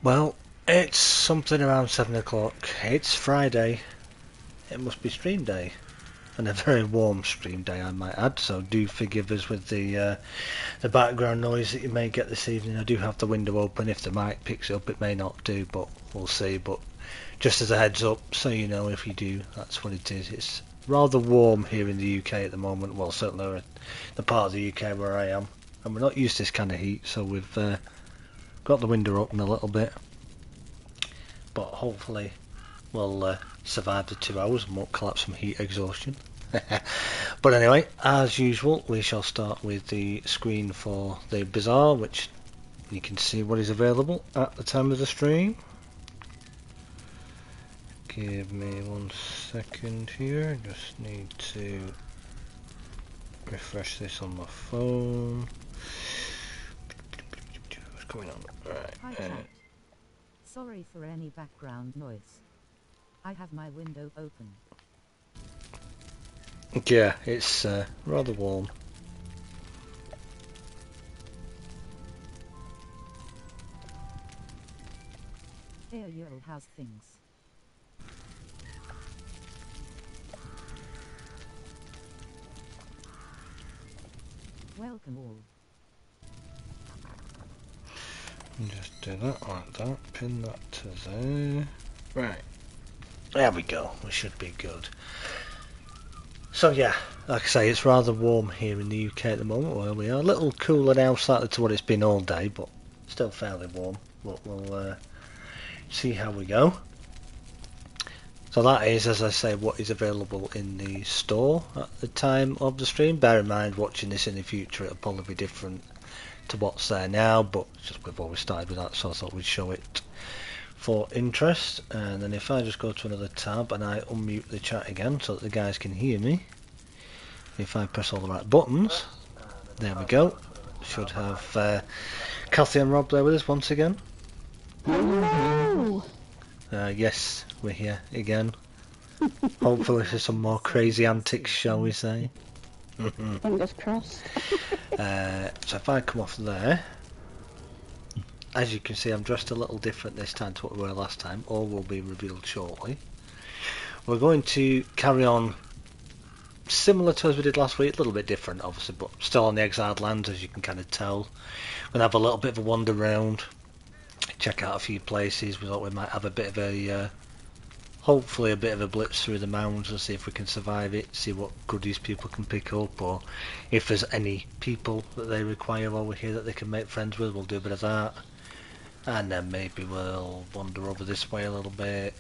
Well, it's something around 7 o'clock. It's Friday. It must be stream day. And a very warm stream day, I might add, so do forgive us with the background noise that you may get this evening. I do have the window open. If the mic picks it up, it may not do, but we'll see. But just as a heads up, so you know, if you do, that's what it is. It's rather warm here in the UK at the moment. Well, certainly the part of the UK where I am. And we're not used to this kind of heat, so we've got the window open a little bit. But hopefully we'll survive the 2 hours and won't collapse from heat exhaustion. But anyway, as usual, we shall start with the screen for the bazaar, which you can see what is available at the time of the stream. Give me 1 second here, just need to refresh this on my phone. What's going on? Right. Hi, chat. Sorry for any background noise. I have my window open. Yeah, it's rather warm. Here you'll house things. Welcome all. Just do that like that, pin that to there. Right, there we go, we should be good. So yeah, like I say, it's rather warm here in the UK at the moment where we are. A little cooler now, slightly to what it's been all day, but still fairly warm. But we'll see how we go. So that is, as I say, what is available in the store at the time of the stream. Bear in mind, watching this in the future, it'll probably be different to what's there now, but just we've always started with that, so I thought we'd show it for interest. And then if I just go to another tab and I unmute the chat again so that the guys can hear me, if I press all the right buttons, there we go. Should have Kathy and Rob there with us once again. Hello. Yes, we're here again. Hopefully for some more crazy antics, shall we say. Fingers crossed. So if I come off there, as you can see, I'm dressed a little different this time to what we were last time. All will be revealed shortly. We're going to carry on similar to as we did last week, a little bit different obviously, but still on the exiled lands, as you can kind of tell. We're going to have a little bit of a wander around, check out a few places. We thought we might have a bit of a hopefully a bit of a blitz through the mounds and see if we can survive it, see what goodies people can pick up, or if there's any people that they require while we're here that they can make friends with. We'll do a bit of that, and then maybe we'll wander over this way a little bit,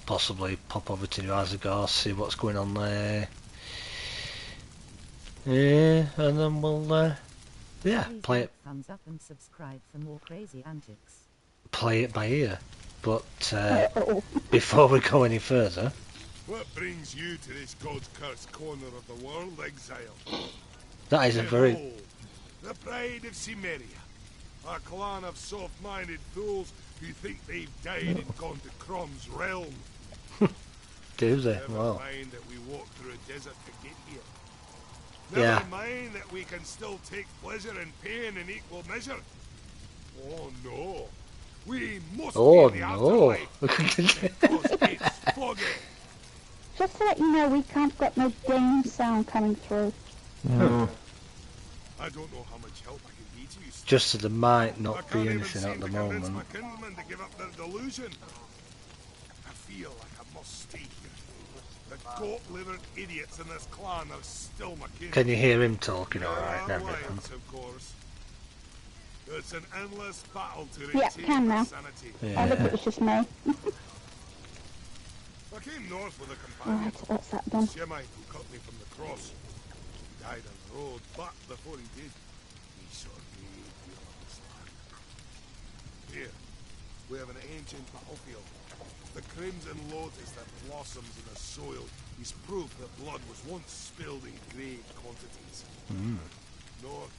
possibly pop over to New Azagos, see what's going on there. Yeah, and then we'll yeah, play it. Thumbs up and subscribe for more crazy antics. Play it by ear. But before we go any further, what brings you to this God's cursed corner of the world, exile? that is a very Behold, the pride of Cimmeria, a clan of soft-minded fools who think they've died and gone to Crom's realm. do they? Never Well, mind that we walked through a desert to get here. Yeah. Never mind that we can still take pleasure and pain in equal measure. Oh no. We must oh be in the no! afterlife, because it's foggy. Just to let you know, we can't got no game sound coming through. I don't know how much help I can be to you. Just that there might not I be can't even anything seem at the to convince moment. my kinsmen to give up their delusion. I feel like I must stay here. The goat-livered idiots in this clan are still my kin. Can you hear him talking alright and There are everything? lions, of course. It's an endless battle to Yeah, retain can now. my sanity. I think it Yeah. was just me. I came north with a companion, Right, that's that done. Shemite, who cut me from the cross. He died on the road, but before he did, he saw a great deal of this land. Here, we have an ancient battlefield. The crimson lotus that blossoms in the soil is proof that blood was once spilled in great quantities. North,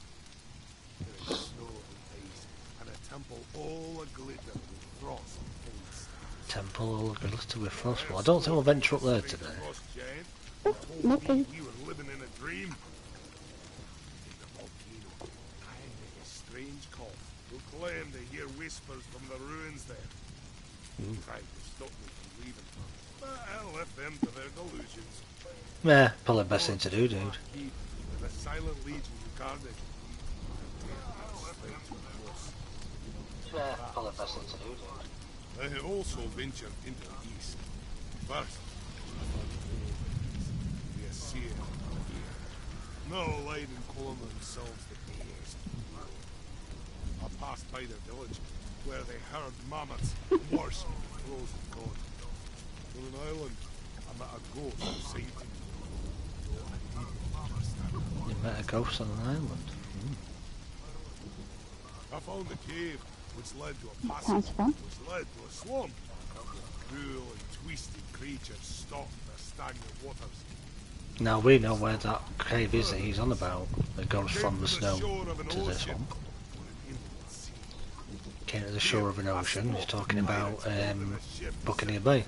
there is snow and ice, and a temple all aglitter with frost and cold stars. Temple all glitter with frost. Well, I don't think we'll venture up there today. Oh, lucky. We were living in a dream. In the volcano, I make a strange cough, claim to hear whispers from the ruins there. Tried to stop me from leaving, but I left them to their delusions. Yeah, probably the best thing to do, dude. The silent legion guarded. Yeah, probably the best thing to do, dude. I had also ventured into the east. First, the Assyr here. No light in calling themselves the Bears. I passed by their village, where they herd mammoths and worship the frozen god. On an island, I met a ghost who saved me. Though I didn't understand what You met a ghost on an island. I found a cave which led to a Sounds passage fun. which led to a swamp. Cruel and twisted creatures stalked the stagnant waters. Now we know where that cave is that he's on about. That goes from the snow to the swamp. Came to the shore of an ocean. He's talking about Buccaneer Bay.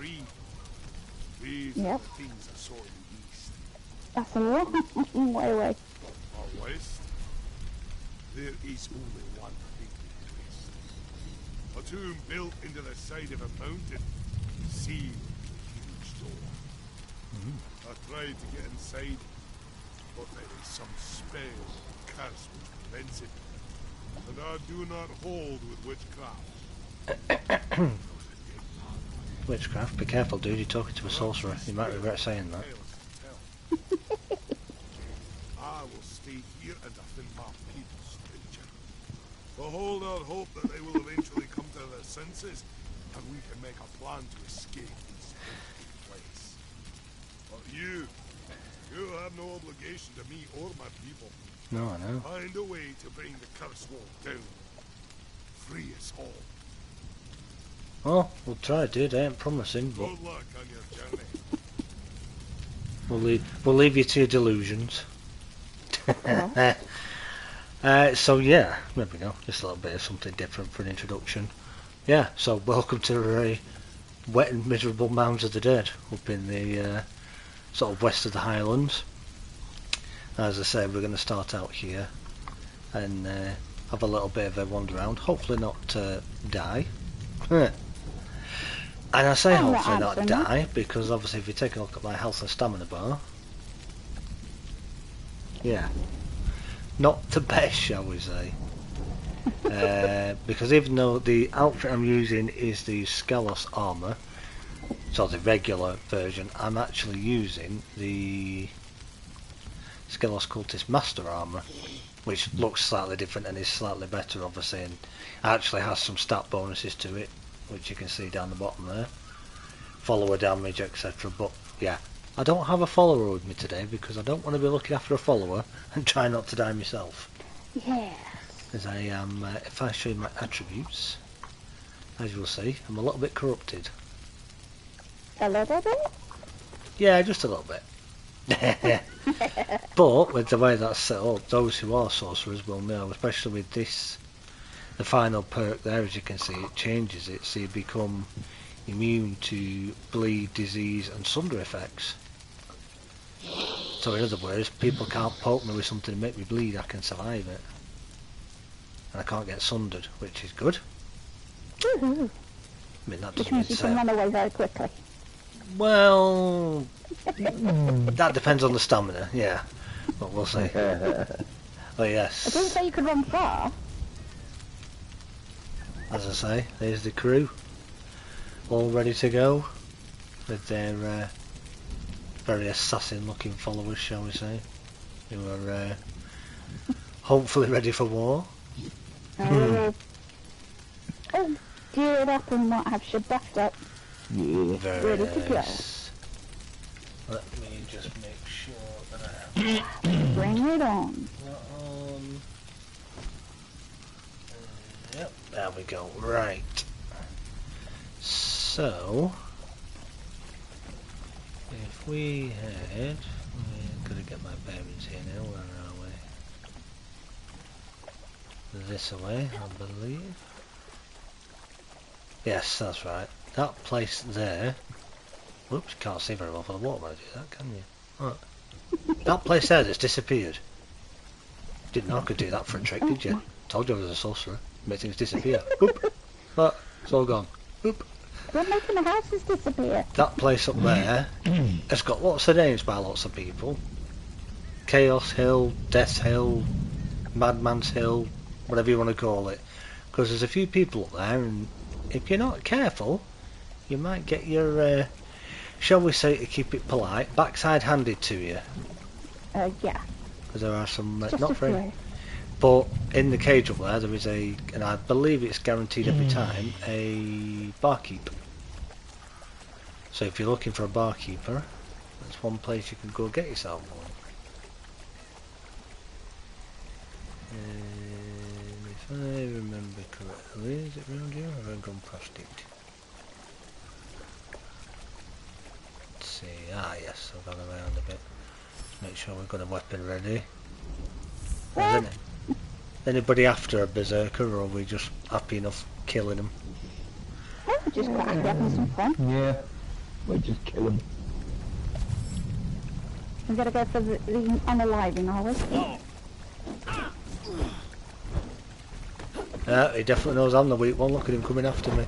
Yep. Things I saw in the east. That's a long way away. Or west, there is only one big twist. A tomb built into the side of a mountain, sealed with a huge door. I tried to get inside, but there is some spell or curse which prevents it. And I do not hold with witchcraft. Witchcraft? Be careful, dude. You're talking to a sorcerer. You might regret saying that. I will stay here and defend my people, stranger. Behold our hope that they will eventually come to their senses, and we can make a plan to escape this empty place. But you have no obligation to me or my people. No, I know. Find a way to bring the curse wall down. Free us all. Well, we'll try, dude. I ain't promising, but Good luck on your journey. we'll leave you to your delusions. So yeah, there we go. Just a little bit of something different for an introduction. Yeah, so welcome to the wet and miserable Mounds of the Dead up in the sort of west of the Highlands. As I said, we're going to start out here and have a little bit of a wander around. Hopefully not die. And I say hopefully not die because obviously if you take a look at my health and stamina bar, yeah, not the best, shall we say. Because even though the outfit I'm using is the Skelos armour, so the regular version, I'm actually using the Skelos Cultist Master armour, which looks slightly different and is slightly better obviously, and actually has some stat bonuses to it, which you can see down the bottom there, follower damage, etc. But yeah, I don't have a follower with me today because I don't want to be looking after a follower and try not to die myself. Yeah. As I am, if I show you my attributes, as you'll see, I'm a little bit corrupted. A little bit? Yeah, just a little bit. But with the way that's set up, those who are sorcerers will know, especially with this, the final perk there, as you can see, it changes it, so you become immune to bleed, disease and sunder effects. So in other words, people can't poke me with something to make me bleed, I can survive it. And I can't get sundered, which is good. Woohoo. I mean, that Which doesn't mean means to you can say... run away very quickly. Well, that depends on the stamina, yeah. But we'll see. Oh yes. I didn't say you could run far. As I say, there's the crew, all ready to go, with their very assassin-looking followers, shall we say, who are hopefully ready for war. Oh, geared up and not have your back up. Very Ready to go. nice. Let me just make sure that I have Bring it on. that on. Yep, there we go. Right. So, if we had, I'm gonna get my bearings here now. Where are we? This way, I believe. Yes, that's right. That place there. Whoops, you can't see very well for the water when I do that, can you? Right. That place there that's disappeared. Didn't know I could do that for a trick, did you? Told you I was a sorcerer. Make things disappear. Oop. But it's all gone. Oop. They're making the houses disappear. That place up there has got lots of names by lots of people. Chaos Hill, Death Hill, Madman's Hill, whatever you want to call it. Because there's a few people up there, and if you're not careful, you might get your, shall we say, to keep it polite, backside handed to you. Yeah. Because there are some, Just not a very... few. But in the cage up there is a, and I believe it's guaranteed every time, a barkeep. So if you're looking for a barkeeper, that's one place you can go get yourself one. And if I remember correctly, is it round here or have I gone past it? Let's see, yes, I've gone around a bit. Let's make sure we've got a weapon ready. Is anybody after a berserker, or are we just happy enough killing them? Oh, we're just quite having some fun. Yeah, we'll just kill them. We gotta go for the unaliving, are we? Yeah, he definitely knows I'm the weak one. Look at him coming after me.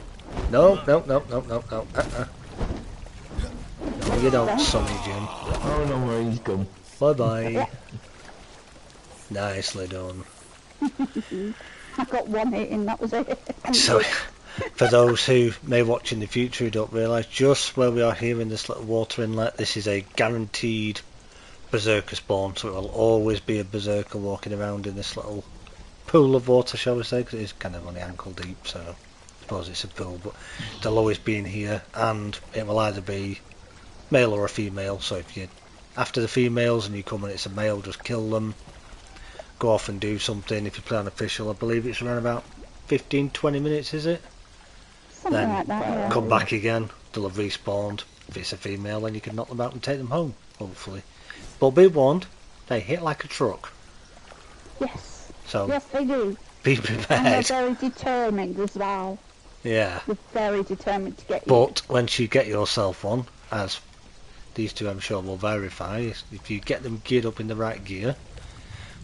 No. No, you don't, Sonny Jim. Oh no, where he's gone. Bye bye. Nicely done. I got one hit in, that was it. So, for those who may watch in the future who don't realise, just where we are here in this little water inlet, this is a guaranteed berserker spawn, so it will always be a berserker walking around in this little pool of water, shall we say, because it is kind of only ankle deep, so I suppose it's a pool, but they'll always be in here, and it will either be male or a female, so if you're after the females and you come and it's a male, just kill them, go off and do something. If you play unofficial, I believe it's around about 15-20 minutes, is it? Something Then like that, yeah. come back again, they'll have respawned. If it's a female, then you can knock them out and take them home, hopefully. But be warned, they hit like a truck. Yes. So Yes, they do. be And they're prepared. very determined as well. Yeah. They're very determined to get you. But once you get yourself one, as these two I'm sure will verify, if you get them geared up in the right gear,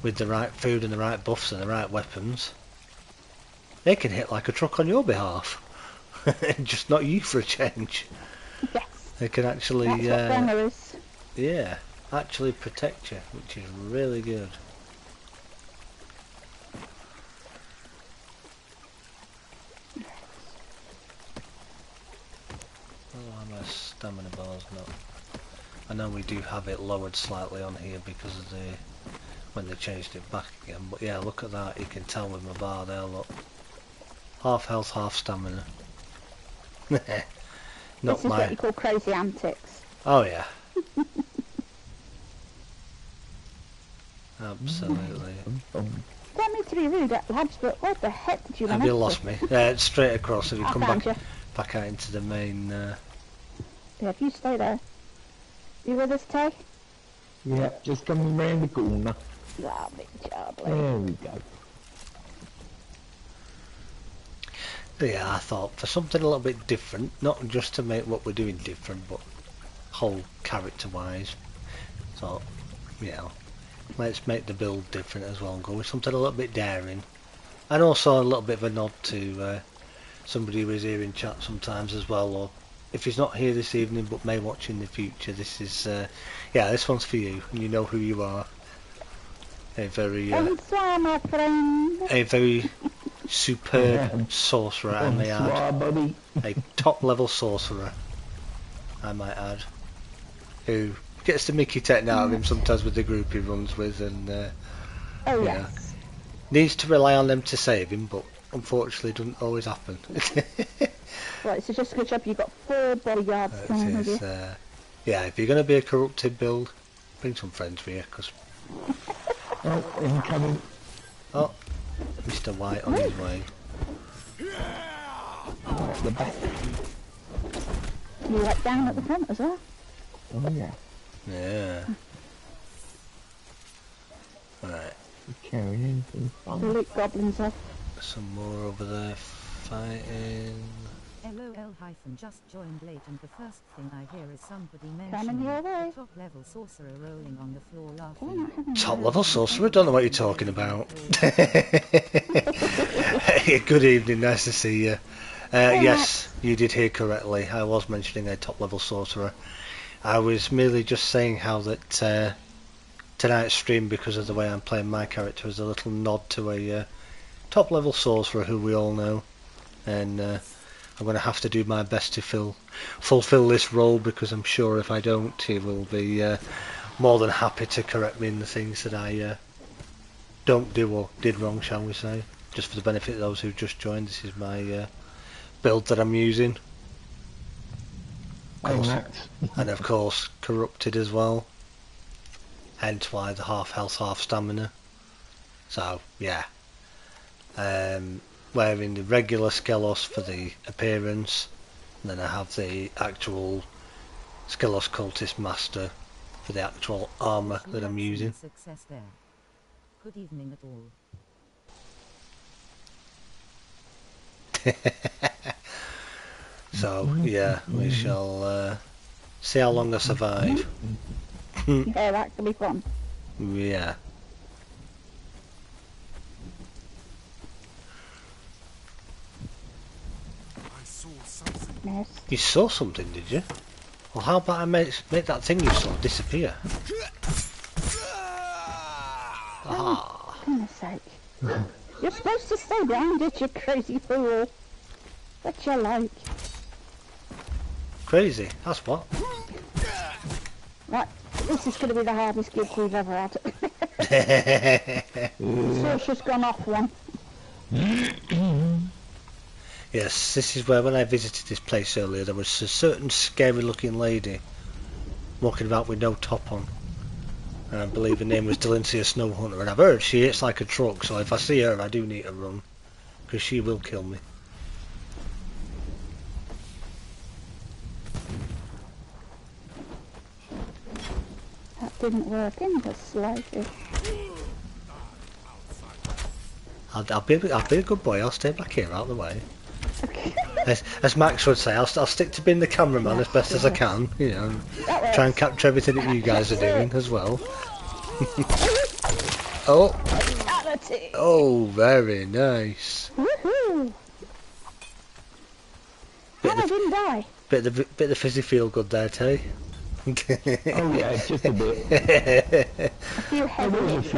with the right food and the right buffs and the right weapons, they can hit like a truck on your behalf. Just not you for a change. Yes. They can actually, That's what Benner is. yeah, actually protect you, which is really good. Oh, my stamina bar's not. I know we do have it lowered slightly on here because of the when they changed it back again, but yeah, look at that. You can tell with my bar there. Look, half health, half stamina. Not This is my. what you call crazy antics. Oh yeah. Absolutely. Don't mean to be rude, lads, but what the heck did you Have run you into? lost me? Straight across. If you I come found back you. back out into the main. Yeah, if you stay there. You with us, Tay? Yeah, just coming round the corner. Lovely job, There we go. Yeah, I thought for something a little bit different, not just to make what we're doing different, but whole character-wise. So, you know, let's make the build different as well and go with something a little bit daring. And also a little bit of a nod to somebody who is here in chat sometimes as well, or if he's not here this evening but may watch in the future, this is, yeah, this one's for you, and you know who you are. A very, Bonsoir, my friend. a very superb sorcerer, I may add. Bonsoir, buddy. A top level sorcerer, I might add, who gets the Mickey taken out of him sometimes with the group he runs with, and Oh, yeah, yes. needs to rely on them to save him, but unfortunately doesn't always happen. Right, so just a good job you've got 4 bodyguards It coming with is, you. yeah, if you're going to be a corrupted build, bring some friends with you, because Oh, incoming. oh, Mr. White on his way. Oh, at the back. You like down at the front as well? Oh yeah. Yeah. Right, Carrying anything The fun. loot goblins off. some more over there fighting. LOL hyphen just joined late and the first thing I hear is somebody Coming mentioning your way. the top level sorcerer rolling on the floor Oh, laughing. not having Top that. level sorcerer? Don't know what you're talking about. Good evening, nice to see you. Yes, you did hear correctly. I was mentioning a top level sorcerer. I was merely just saying how that tonight's stream, because of the way I'm playing my character, is a little nod to a top level sorcerer who we all know. And I'm going to have to do my best to fulfill this role, because I'm sure if I don't, he will be more than happy to correct me in the things that I don't do or did wrong, shall we say. Just for the benefit of those who just joined, this is my build that I'm using. And of course, corrupted as well. Hence why the half health, half stamina. So, yeah. Wearing the regular Skelos for the appearance. And then I have the actual Skelos Cultist Master for the actual armour that I'm using. Success there. Good evening at all. So, yeah, we shall see how long I survive. Yeah, that could be fun. Yeah. I saw something. Yes. You saw something, did you? Well, how about I make that thing you saw disappear? Ah. For goodness sake. You're supposed to stay grounded, you crazy fool. What you like. Crazy. That's what. Right, this is going to be the hardest gig we've ever had. Sorcerer's gone off one. Yes, this is where when I visited this place earlier, there was a certain scary looking lady walking about with no top on. And I believe her name was Delancia Snowhunter, and I've heard she hits like a truck, so if I see her I do need to run, because she will kill me. That didn't work in the slightest. I'll be a good boy, I'll stay back here out of the way. As Max would say, I'll stick to being the cameraman as best as I can, you know, and try and capture everything that you guys are doing as well. Oh, very nice. Woohoo! I didn't die. Bit of the fizzy feel good there, Tay. Oh yeah, just a bit. A few heavy hits.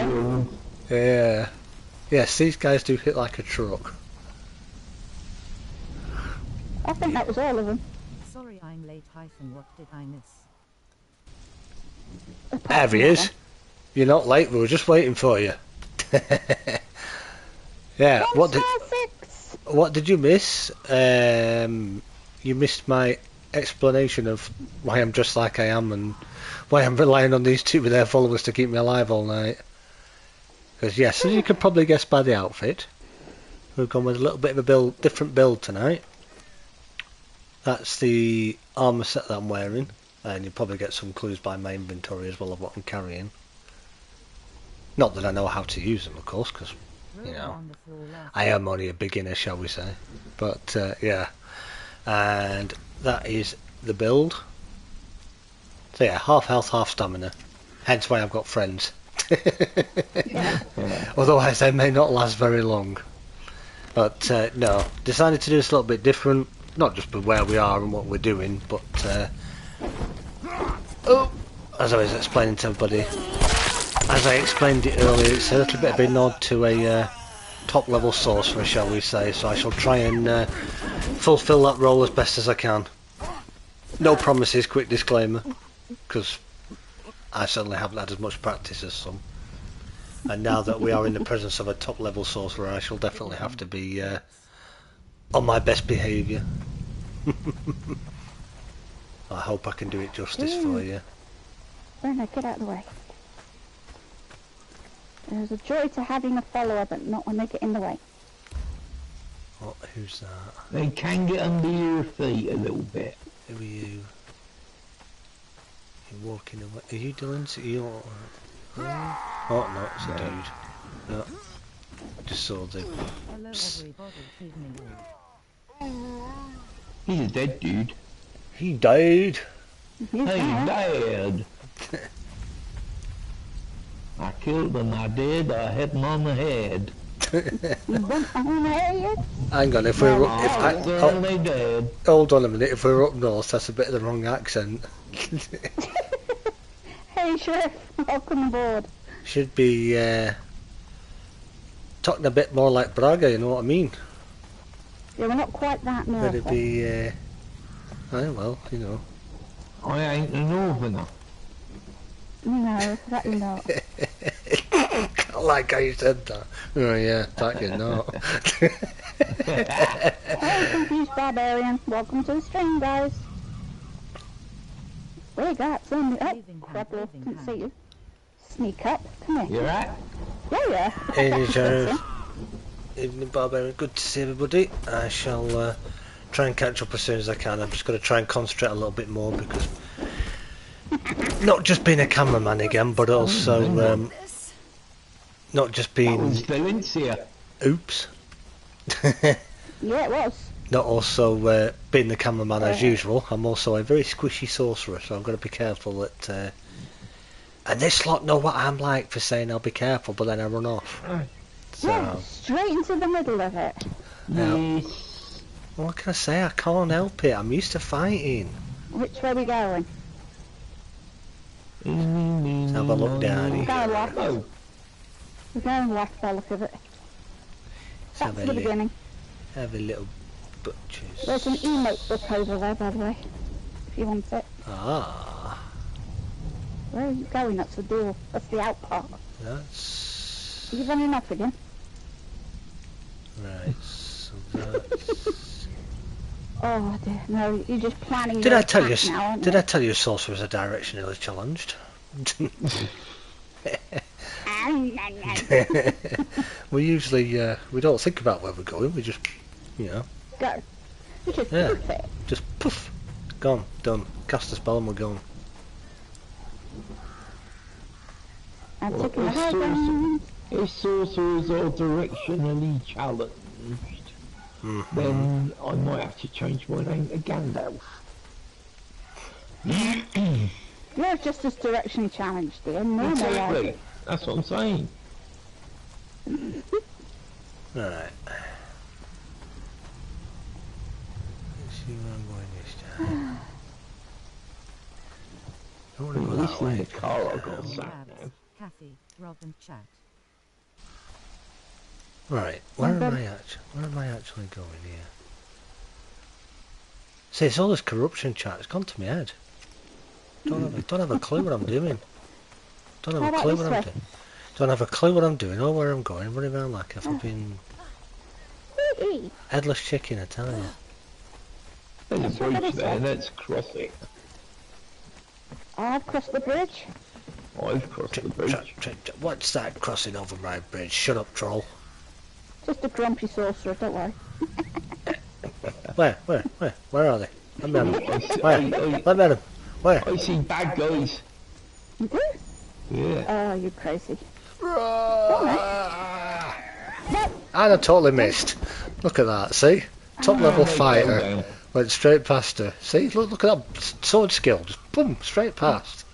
Yeah. Yes, these guys do hit like a truck. I think that was all of them. Sorry I'm late, what did I miss? There he is. You're not late, we were just waiting for you. Yeah, what did you miss? You missed my explanation of why I'm just like I am and why I'm relying on these two with their followers to keep me alive all night. Because yes, as you could probably guess by the outfit, we've gone with a little bit of a different build tonight. That's the armour set that I'm wearing, and you'll probably get some clues by my inventory as well of what I'm carrying. Not that I know how to use them, of course, because, you know, I am only a beginner, shall we say. But, yeah. And that is the build. So yeah, half health, half stamina. Hence why I've got friends. Otherwise they may not last very long. But, no, decided to do this a little bit different. Not just with where we are and what we're doing, but as I was explaining to everybody, as I explained it earlier, it's a little bit of a nod to a top level sorcerer, shall we say, so I shall try and fulfill that role as best as I can. No promises, quick disclaimer, because I certainly haven't had as much practice as some. And now that we are in the presence of a top level sorcerer, I shall definitely have to be on my best behaviour. I hope I can do it justice for you. Bernard, get out of the way. There's a joy to having a follower, but not when they get in the way. What? Who's that? They can get under your feet a little bit. Who are you? You're walking away. Are you Dylan? Are you alright? Oh no, it's a dude. No. Just saw the... Hello everybody, evening all. He's a dead dude. He died. Hey, Dad! I killed him, I did. I hit him on the head. Hang on, if we're up, Certainly did. hold on a minute, if we're up north, that's a bit of the wrong accent. Hey, Sheriff, welcome aboard. Should be talking a bit more like Braga, you know what I mean? Yeah, we're not quite that north. Better be, oh well, you know. I ain't a northerner. No, that you're not. I like how you said that. Oh yeah, that you're not. Hey, confused barbarian. Welcome to the stream, guys. Where you got some? Oh, crap, I didn't see you. Sneak up. Come here. You right? Yeah. Hey, Sheriff. Evening, Barbarian. Good to see everybody. I shall try and catch up as soon as I can. I'm just going to try and concentrate a little bit more because not just being a cameraman again, but also not just That being. was Valencia. Oops. Yeah, it was. Not also being the cameraman as usual. I'm also a very squishy sorcerer, so I've got to be careful that. And this lot know what I'm like for saying I'll be careful, but then I run off. So, Yeah, straight into the middle of it. Yes. what can I say? I can't help it. I'm used to fighting. Which way are we going? Let's have a look down We're here. going left. Oh, We're going left by the look of it. Let's That's have a the look. beginning. Have a little butchers. There's an emote book over there, by the way. If you want it. Ah, Where are you going? That's the door. That's the out part. that's Are you running off again? right. So that's. Oh dear, no, you're just planning Did your I tell you? attack now, aren't Did I tell you sorcerer was a directionally challenged? We usually we don't think about where we're going. We just, you know, Go. You just Yeah. poof it. just poof, gone, done. Cast a spell and we're gone. I'm Well, taking the it's high awesome. ground. if sorcerers are directionally challenged, then I might have to change my name to Gandalf. You're just as directionally challenged, dear. No, no, Exactly. That's what I'm saying. Alright. Let's see where I'm going this time. I don't want to go At that least in way. the car I got sat Labs, now. Kathy, Rob and chat. Right, where am I actually going here? See, it's all this corruption chat. It's gone to my head. Don't have a clue what I'm doing. Don't How have a about clue this what I'm way? doing. Don't have a clue what I'm doing or where I'm going. Running around like a fucking Hee-hee. headless chicken, I tell you. There's a That's what bridge it there, is. let's cross it. I've crossed the bridge. I've crossed the bridge. What's that crossing over my bridge? Shut up, troll. Just a grumpy sorcerer, don't worry. Where are they? Let me at them. I see, Where? Let me at them. Where? I see bad guys. You do? Yeah. Oh, you crazy. And I totally missed. Look at that, see? Top level fighter. Down. Went straight past her. See? Look at that sword skill. Just boom, straight past.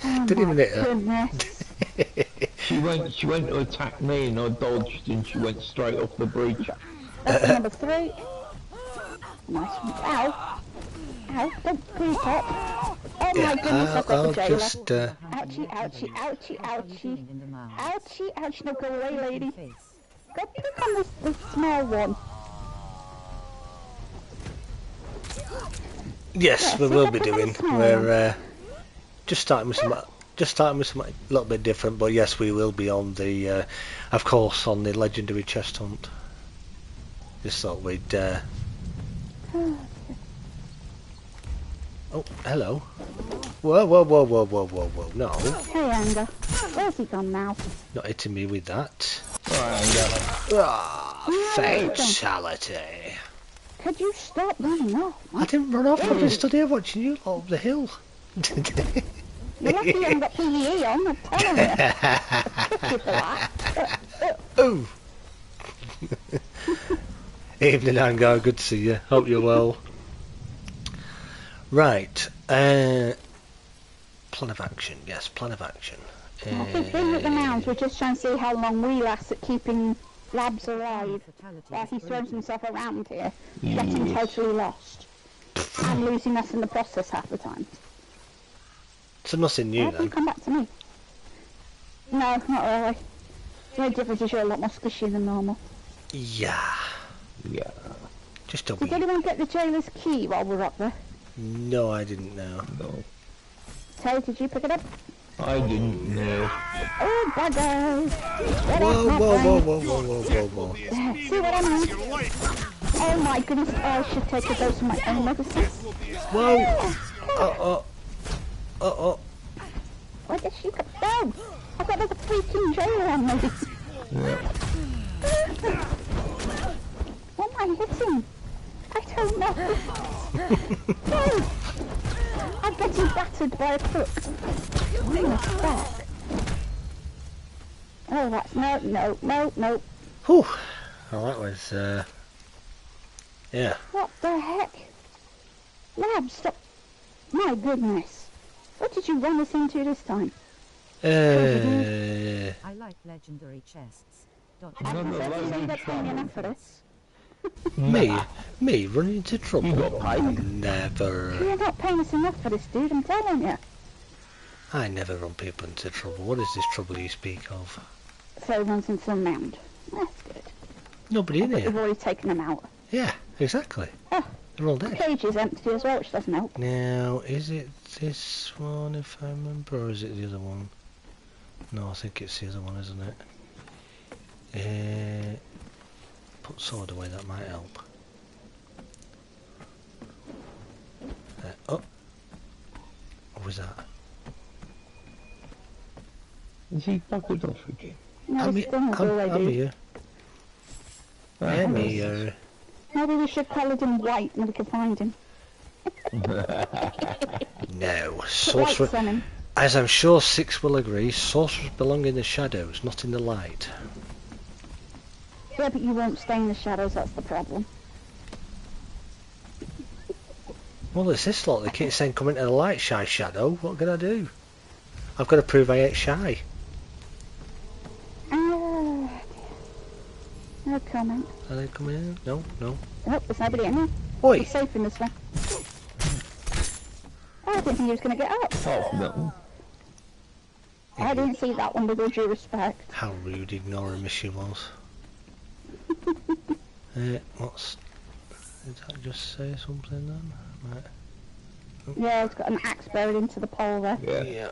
Oh, Didn't even my hit her. goodness. She went to attack me and I dodged and she went straight off the bridge. That's number 3. Nice. Ow. Ow, don't creep up. Oh my goodness, I've got I'll the jailer. just Ouchie, ouchie, ouchie, ouchie. In the mouth. Ouchie, ouchie, no, go away, lady. Face. Go pick on this small one. yes, Yes, we we will have be to have a doing. small We're just starting with something a little bit different, but yes, we will be on the, of course, on the legendary chest hunt. Just thought we'd. Oh, hello. Whoa! No, Hey, Anger. Where's he gone now? not hitting me with that. Alright, Ah, fatality. Could you stop running off? I didn't run off. I've been stood here watching you lot up the hill. You're lucky you haven't got PvE on, I'm telling you. I'll kick you for that. Ooh. Evening, Angar. Good to see you. Hope you're well. Right. Plan of action. Yes, plan of action. I think being at the mounds, we're just trying to see how long we last at keeping labs alive while he throws himself around here, getting totally lost and losing us in the process half the time. So nothing new then? Come back to me. No, not really. The only difference is you're a lot more squishy than normal. Yeah. Yeah. Just a Did anyone get the jailer's key while we're up there? No, I didn't know. No. Tay, did you pick it up? I didn't know. Oh, bugger! Whoa. See what I mean? Oh my goodness, I should take a dose of my own medicine. Whoa! Uh-oh. Where did she go? No! I've got another freaking jailer on me! Yeah. What am I hitting? I don't know. No! I'm getting battered by a crook. What the fuck? Oh, that's no. Whew. Oh, that was, yeah. What the heck? Lab, stop. My goodness. What did you run us into this time? I like legendary chests. I can certainly say they're paying enough for this. Me running into trouble? You got paid. Never. You're not paying us enough for this, dude, I'm telling you. I never run people into trouble. What is this trouble you speak of? So he runs into a mound. That's good. Nobody in But here. you've already taken them out. Yeah, exactly. Oh. They're all The dead. cage is empty as well, which doesn't help. Now, is it this one, if I remember, or is it the other one? No, I think it's the other one, isn't it? Put sword away, that might help. Oh! What was that? Is he buggered off again? No, it's done as I'm already. here. I'm here. Maybe we should colour him white and we can find him. No, Put sorcerer. lights on him. As I'm sure Six will agree, sorcerers belong in the shadows, not in the light. Yeah, but you won't stay in the shadows, that's the problem. Well, it's this lot. They keep saying come into the light, shy shadow. What can I do? I've got to prove I ain't shy. No comment. Are they coming in? No. Oh, there's nobody in there. Oi! We're safe in this one. Oh, I didn't think he was going to get up. Oh, no. I didn't see that one with all due respect. How rude ignoring she was. What's... Did that just say something then? Right. Yeah, it's got an axe buried into the pole there. Yeah.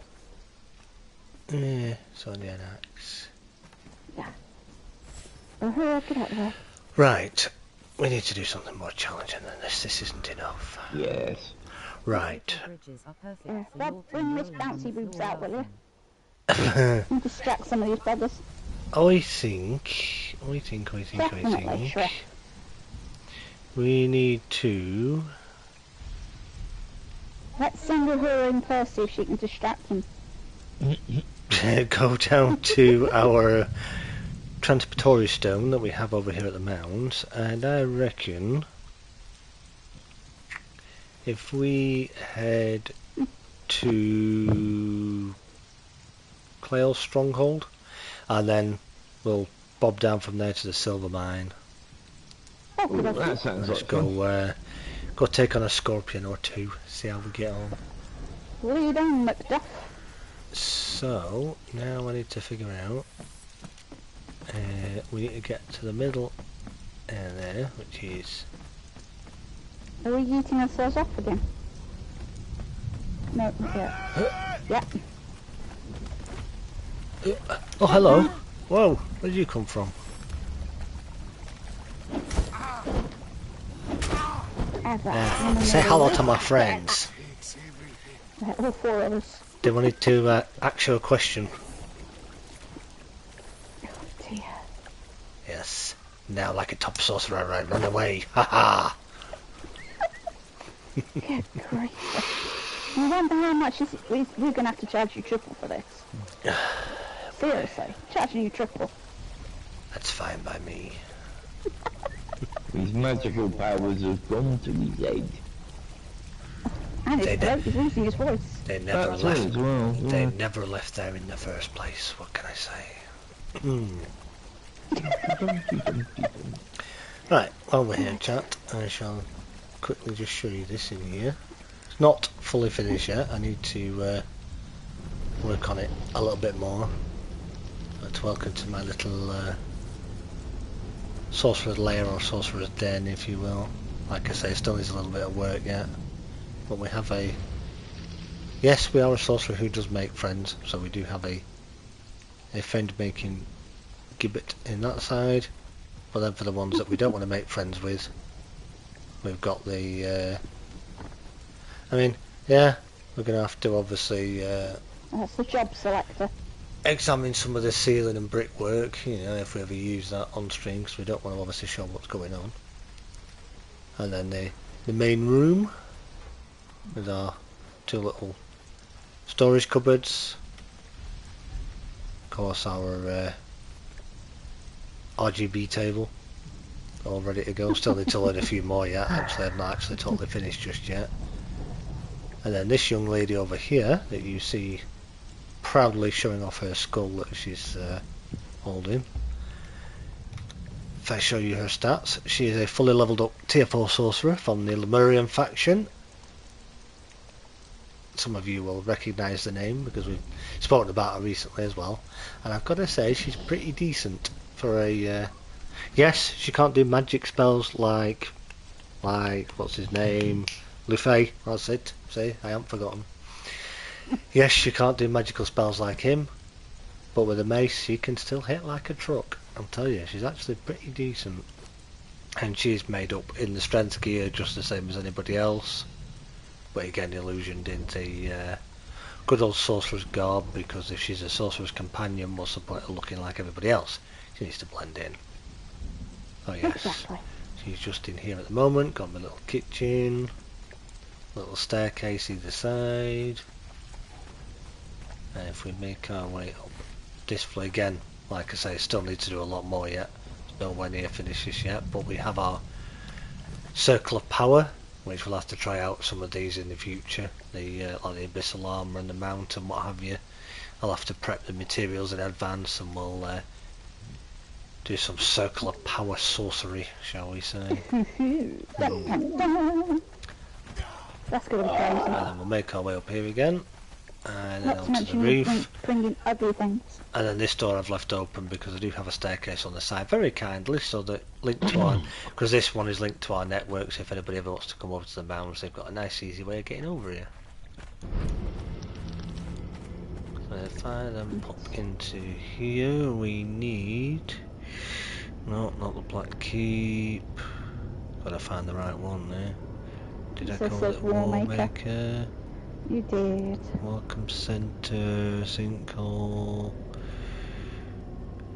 Yeah, it's only an axe. Oh, get out there. Right. We need to do something more challenging than this. This isn't enough. Yes. Right. Yeah, Bob, bring Miss Bouncy Boobs out, will you? And distract some of these brothers. I think Definitely, Shrek. we need to... Let's send her in first, see if she can distract him. go down to our transportory stone that we have over here at the mounds, and I reckon if we head to Clail's stronghold, and then we'll bob down from there to the silver mine. Oh, good That idea. sounds Let's like fun. go take on a scorpion or two, see how we get on. Lead on, Macduff. So now I need to figure out. We need to get to the middle there, which is... Are we eating ourselves off again? No, not yet. Yep. Oh, hello. Whoa, where did you come from? Say hello to my friends. All four of us. They wanted to ask you a question. Oh dear. Yes. Now, like a top sorcerer, I run away. Ha ha! Good grief. I wonder how much we're going to have to charge you triple for this. Seriously, charging you triple. That's fine by me. His magical powers have gone to his head. And his throat is losing his voice. They never That's left. it as well, yeah. They never left there in the first place. What can I say? Right, while we're here, chat, I shall quickly just show you this in here. It's not fully finished yet. I need to work on it a little bit more. But welcome to my little sorcerer's lair or sorcerer's den, if you will. Like I say, it still needs a little bit of work yet. But we have a... Yes, we are a sorcerer who does make friends, so we do have a friend-making gibbet in that side. But then for the ones that we don't want to make friends with, we've got the... I mean, yeah, we're going to have to obviously... That's the job selector. Examine some of the ceiling and brickwork, you know, if we ever use that on stream, because we don't want to obviously show what's going on. And then the main room with our two little storage cupboards. Of course, our RGB table all ready to go. Still need to load a few more yet. Actually, I've not actually totally finished just yet. And then this young lady over here that you see proudly showing off her skull that she's holding. If I show you her stats, she is a fully leveled up tier 4 sorcerer from the Lemurian faction. Some of you will recognise the name because we've spoken about her recently as well. And I've got to say, she's pretty decent for a... yes, she can't do magic spells like what's his name? Lufay, that's it. See, I haven't forgotten. Yes, she can't do magical spells like him, but with a mace she can still hit like a truck. I'll tell you, she's actually pretty decent. And she's made up in the strength gear just the same as anybody else. But again, illusioned into good old sorcerer's garb, because if she's a sorcerer's companion, what's the point of looking like everybody else? She needs to blend in. Oh yes, Exactly. she's just in here at the moment. Got my little kitchen, little staircase either side. And if we make our way up this way again, like I say, still need to do a lot more yet. It's nowhere near finished yet, but we have our circle of power, which we'll have to try out some of these in the future. The like the abyssal armor and the mount and what have you. I'll have to prep the materials in advance, and we'll do some circle of power sorcery, shall we say? Dun, dun, dun. That's going to be crazy. And then we'll make our way up here again, and then Not to onto the mention roof. bringing ugly things. And then this door I've left open because I do have a staircase on the side, very kindly, so that linked to our, because this one is linked to our network, so if anybody ever wants to come over to the mounds, they've got a nice easy way of getting over here. So if I then pop into here, we need, no, not the Black Keep, gotta find the right one there. Did I call it Warmaker? You did. Welcome Centre, Sinkhole.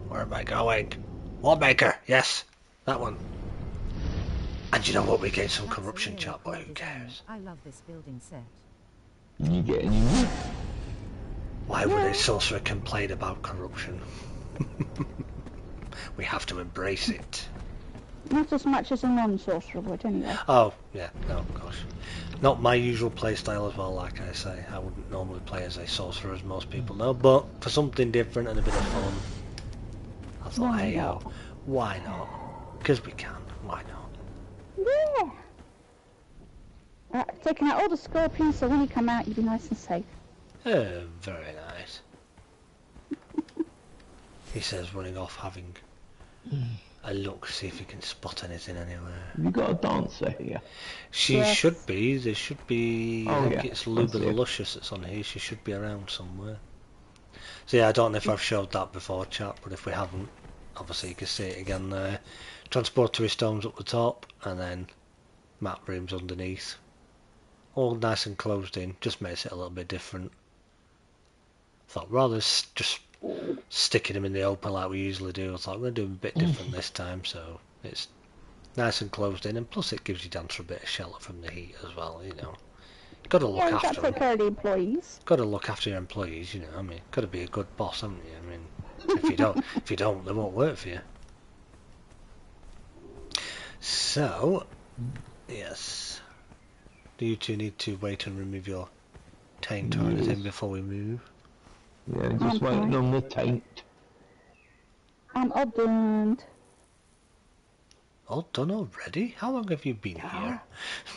Where am I going? Warmaker, yes, that one. And you know what? We gained some corruption, chat, but who cares? I love this building set. You get any more? Why would a sorcerer complain about corruption? We have to embrace it. Not as much as a non-sorcerer would, anyway. Oh, yeah, no, gosh. Not my usual playstyle as well, like I say. I wouldn't normally play as a sorcerer, as most people know, but for something different and a bit of fun, I thought, Why hey, not? why not? Because we can, why not? Yeah. Taking out all the scorpions, so when you come out, you'll be nice and safe. Very nice. He says, running off, having a look, see if he can spot anything anywhere. Have you got a dancer here? She Yes. should be. There should be. Oh, I think yeah. it's Luba That's the it. Luscious that's on here. She should be around somewhere. So yeah, I don't know if I've showed that before, chat, but if we haven't, obviously you can see it again there. Transportory stones up the top, and then map rooms underneath. All nice and closed in, just makes it a little bit different. Thought rather just sticking them in the open like we usually do, I thought we're going to do them a bit different this time, so it's nice and closed in, and plus it gives you dancer a bit of shelter from the heat as well, you know. Got to look Yeah, you've got after to take them. care of the employees. Got to look after your employees, you know. I mean, got to be a good boss, haven't you? I mean, if you don't, they won't work for you. So, yes. Do you two need to wait and remove your taint or anything before we move? Yeah, just waiting on the taint. I'm all done. All done already? How long have you been here?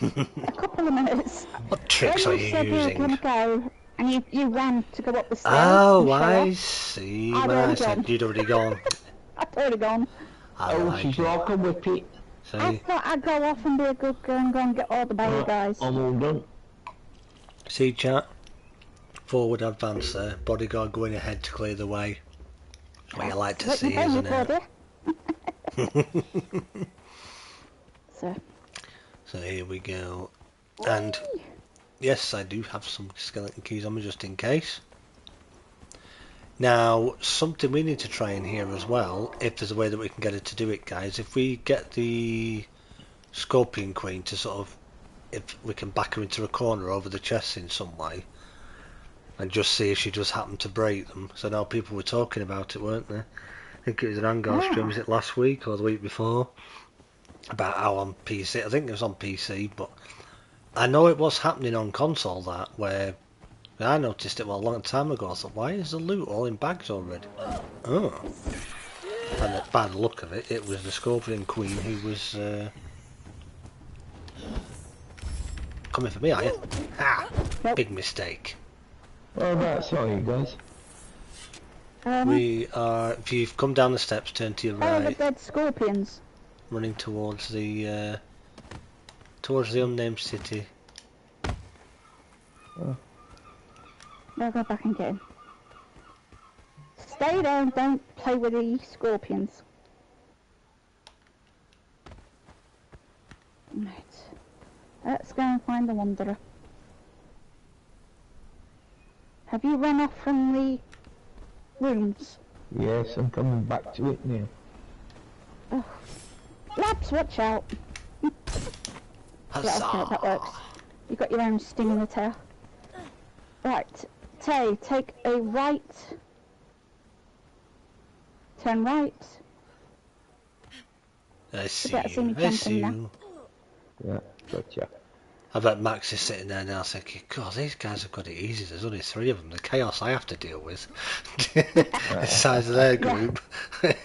A couple of minutes. What tricks When are you you said you were using? going to go, and you ran to go up the stairs. Oh, and show I off, see. I'd When I already said gone. you'd already gone. I'd already gone. I Oh, like she's it. like a whippet. I See? thought I'd go off and be a good girl and go and get all the baby guys. I'm all done. See, chat? Forward advance there. Bodyguard going ahead to clear the way. What you like to see, isn't it? So here we go. And yes, I do have some skeleton keys on me just in case. Now, something we need to try in here as well, if there's a way that we can get her to do it, guys. If we get the Scorpion Queen to sort of, if we can back her into a corner over the chest in some way, and just see if she does happen to break them. So now people were talking about it, weren't they? I think it was an Angar stream, was it last week or the week before? About how on PC, I think it was on PC, but I know it was happening on console that, where I noticed it a long time ago. I thought, why is the loot all in bags already? Oh. And by the look of it, it was the Scorpion Queen who was coming for me, are you? Ha! Big mistake. Oh, that's all you guys. We are, if you've come down the steps, turn to your Oh, the right, dead scorpions. running towards the unnamed city. I'll go back and get him. Stay there and don't play with the scorpions. Right. Let's go and find the Wanderer. Have you run off from the rooms? Yes, I'm coming back to it now. Oh. Labs, watch out. Yeah, okay, that works. You got your own sting in the tail. Right, Tay, take a right. Turn right. I see better see me you. I jumping see now. you. Yeah, gotcha. I bet Max is sitting there now thinking, God, these guys have got it easy. There's only 3 of them. The chaos I have to deal with. The size of their group.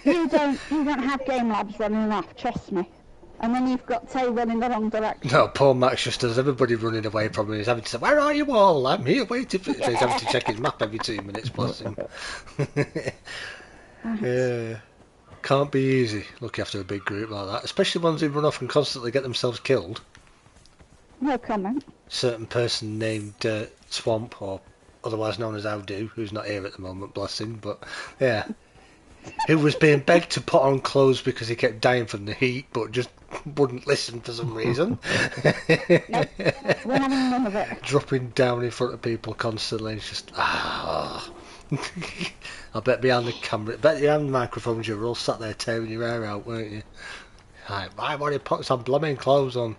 You don't have game labs running enough, trust me. And then you've got Tay running the wrong direction. No, poor Max just does everybody running away from him. He's having to say, where are you all? I'm here waiting for you. So he's having to check his map every 2 minutes, bless him. Yeah. Can't be easy looking after a big group like that. Especially ones who run off and constantly get themselves killed. No comment. Certain person named Swamp, or otherwise known as Outdo, who's not here at the moment, bless him, but yeah. Who was being begged to put on clothes because he kept dying from the heat, but just wouldn't listen for some reason. Nope, we're having none of it. Dropping down in front of people constantly. It's just, I bet behind the camera, behind the microphones, you were all sat there tearing your hair out, weren't you? Like, why would he put some blooming clothes on?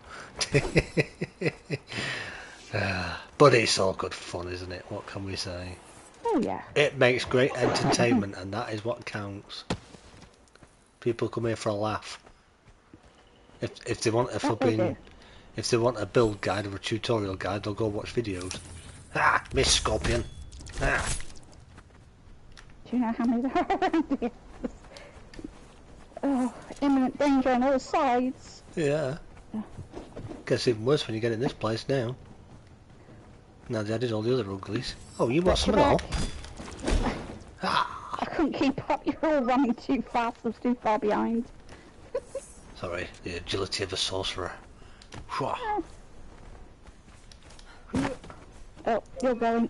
But it's all good fun, isn't it? What can we say? Oh yeah. It makes great entertainment, and that is what counts. People come here for a laugh. If they want a if they want a build guide or a tutorial guide, they'll go watch videos. Ah, Miss Scorpion. Ah. Do you know how many there are around here? Oh, imminent danger on all sides. Yeah. Gets even worse when you get in this place now. Now they added all the other uglies. Oh, you want some at all? I couldn't keep up. You're all running too fast. I was too far behind. Sorry, the agility of a sorcerer. Oh, you're going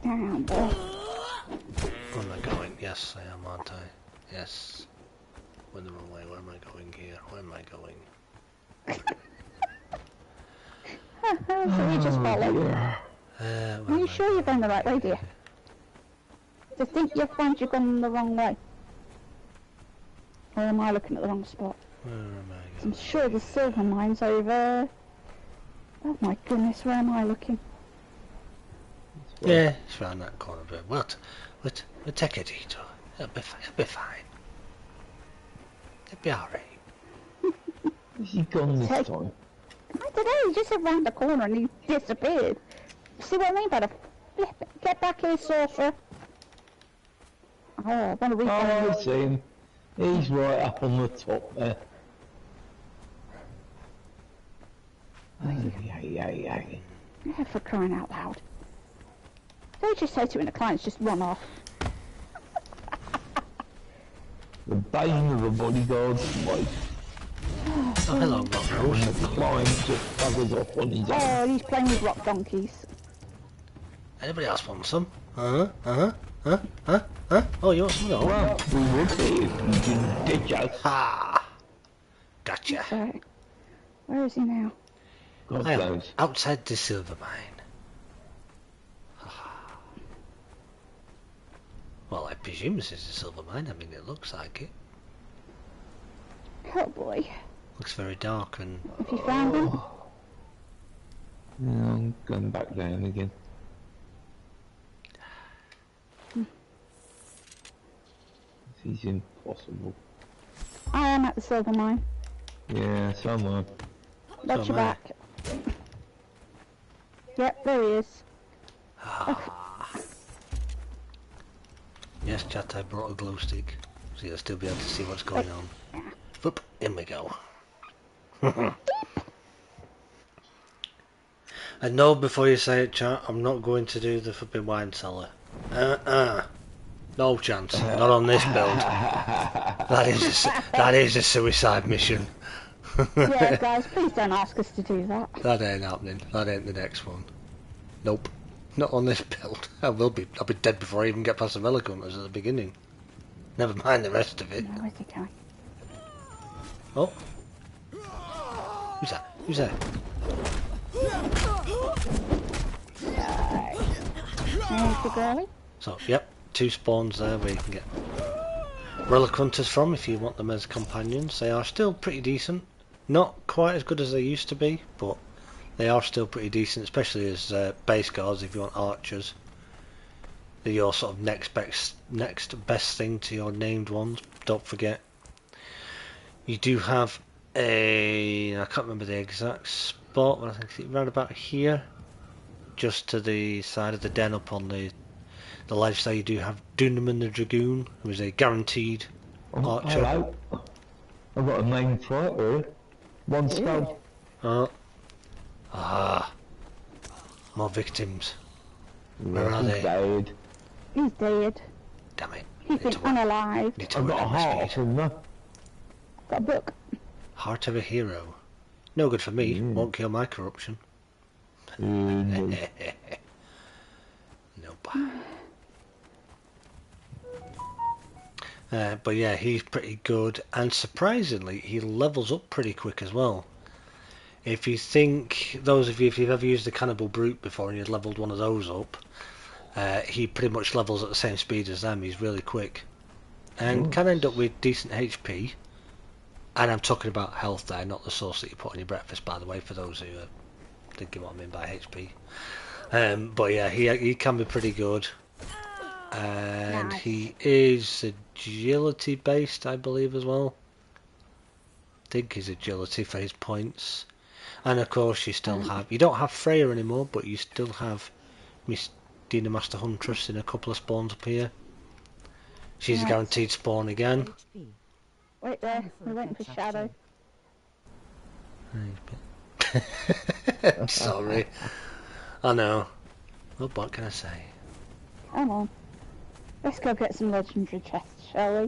down there. Where am I going? Yes, I am, aren't I? Yes. Went the wrong way. Where am I going here? Where am I going? So you just follow. Are you sure you're going the right way, dear? Do you think you'll find you've gone the wrong way? Or am I looking at the wrong spot? Where am I going? I'm sure the silver mine's over. Oh my goodness, where am I looking? Yeah, it's round that corner, but we'll take a detour. It'll be fine. It'll be alright. Is he gone this time? I don't know, he just went round the corner and he disappeared. See what I mean by the flip it? Get back here, sorcerer. Oh, I want to read Oh, I see him. He's right up on the top there. Ay. Yeah, for crying out loud. Don't just say to it and the clients just run off. The bane of a bodyguard's life. Oh, hello, Montrose. And the client just buggers off on his own. Oh, he's playing with rock donkeys. Anybody else want some? Huh? Oh, you want some? No. Well, we would be if you didn't ditch us. Ha! Gotcha. So, where is he now? God I am knows. outside the silver mine. Well, I presume this is a silver mine. I mean, it looks like it. Oh boy. Looks very dark and... Have you found him? Yeah, I'm going back down again. This is impossible. I am at the silver mine. Yeah, somewhere. Watch So your am I. back. Yep, there he is. Yes, chat, I brought a glow stick. So you'll still be able to see what's going on. Whoop, in we go. And no, before you say it, chat, I'm not going to do the flipping wine cellar. No chance. Not on this build. That is a suicide mission. Yeah, guys, please don't ask us to do that. That ain't happening. That ain't the next one. Nope. Not on this build. I'll be dead before I even get past the relic hunters at the beginning. Never mind the rest of it. No, where's he going? Oh. Who's that? Who's that? There's the girlie. So, yep, 2 spawns there where you can get relic hunters from if you want them as companions. They are still pretty decent. Not quite as good as they used to be, but they are still pretty decent, especially as base guards if you want archers. They're your sort of next best thing to your named ones. Don't forget. You do have I can't remember the exact spot, but I think it's around about here. Just to the side of the den up on the ledge there, you do have Dunaman the Dragoon, who is a guaranteed archer. Hello. I've got a main fighter. 1 skull. More victims. Where are He's they? dead. He's dead. Damn it. He's been unalive. Need to I've work got a on my heart speed. from there. Got a book. Heart of a hero. No good for me. Won't kill my corruption. No. Nope. But yeah, he's pretty good, and surprisingly, he levels up pretty quick as well. If you think, those of you, if you've ever used the Cannibal Brute before and you've leveled one of those up, he pretty much levels at the same speed as them. He's really quick, and can end up with decent HP. And I'm talking about health there, not the sauce that you put on your breakfast, by the way, for those who are thinking what I mean by HP. But yeah, he can be pretty good. And Nice. he is agility based, I believe, as well. I think he's agility for his points. And of course you still have, you don't have Freya anymore, but you still have Miss Dina Master Huntress in a couple of spawns up here. She's a Nice. guaranteed spawn again. HP. Wait there. We're waiting for Shadow. Sorry. I know. Well, what can I say? Come on. Let's go get some legendary chests, shall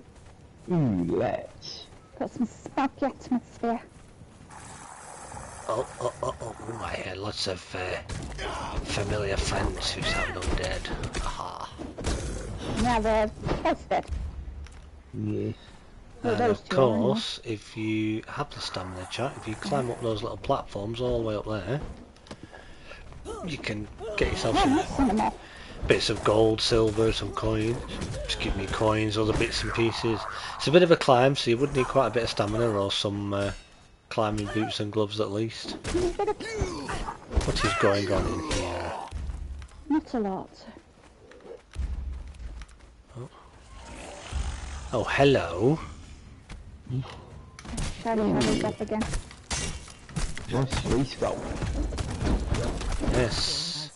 we? Let's. Got some smoky atmosphere. Oh, I hear lots of familiar friends who sound undead. Aha. Now they're dead. Yes. Well, And those of two are, aren't course, if you have the stamina chat, if you climb up those little platforms all the way up there, you can get yourself they? some Yeah, send them off. bits of gold, silver, some coins. Just give me coins, other bits and pieces. It's a bit of a climb, so you would need quite a bit of stamina or some climbing boots and gloves at least. What is going on in here? Not a lot. Oh, hello. Shadow's up again. Nice resculpt. Yes.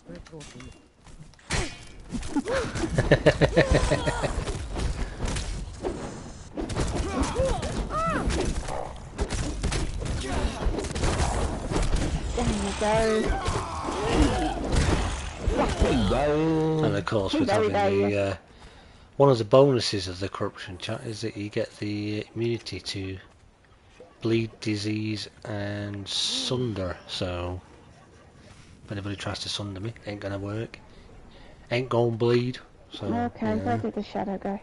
And of course, with having the one of the bonuses of the corruption chat is that you get the immunity to bleed, disease, and sunder. So if anybody tries to sunder me, ain't gonna work. Ain't gonna bleed. So okay, yeah. where did the shadow go?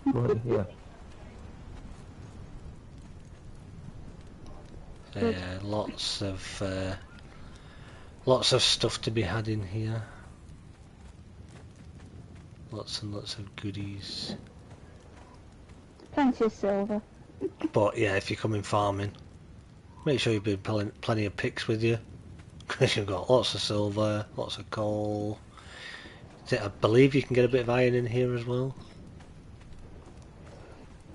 Right here. Yeah, lots of stuff to be had in here. Lots and lots of goodies. Plenty of silver. But yeah, if you're coming farming, make sure you bring plenty of picks with you, because you've got lots of silver, lots of coal. I believe you can get a bit of iron in here as well.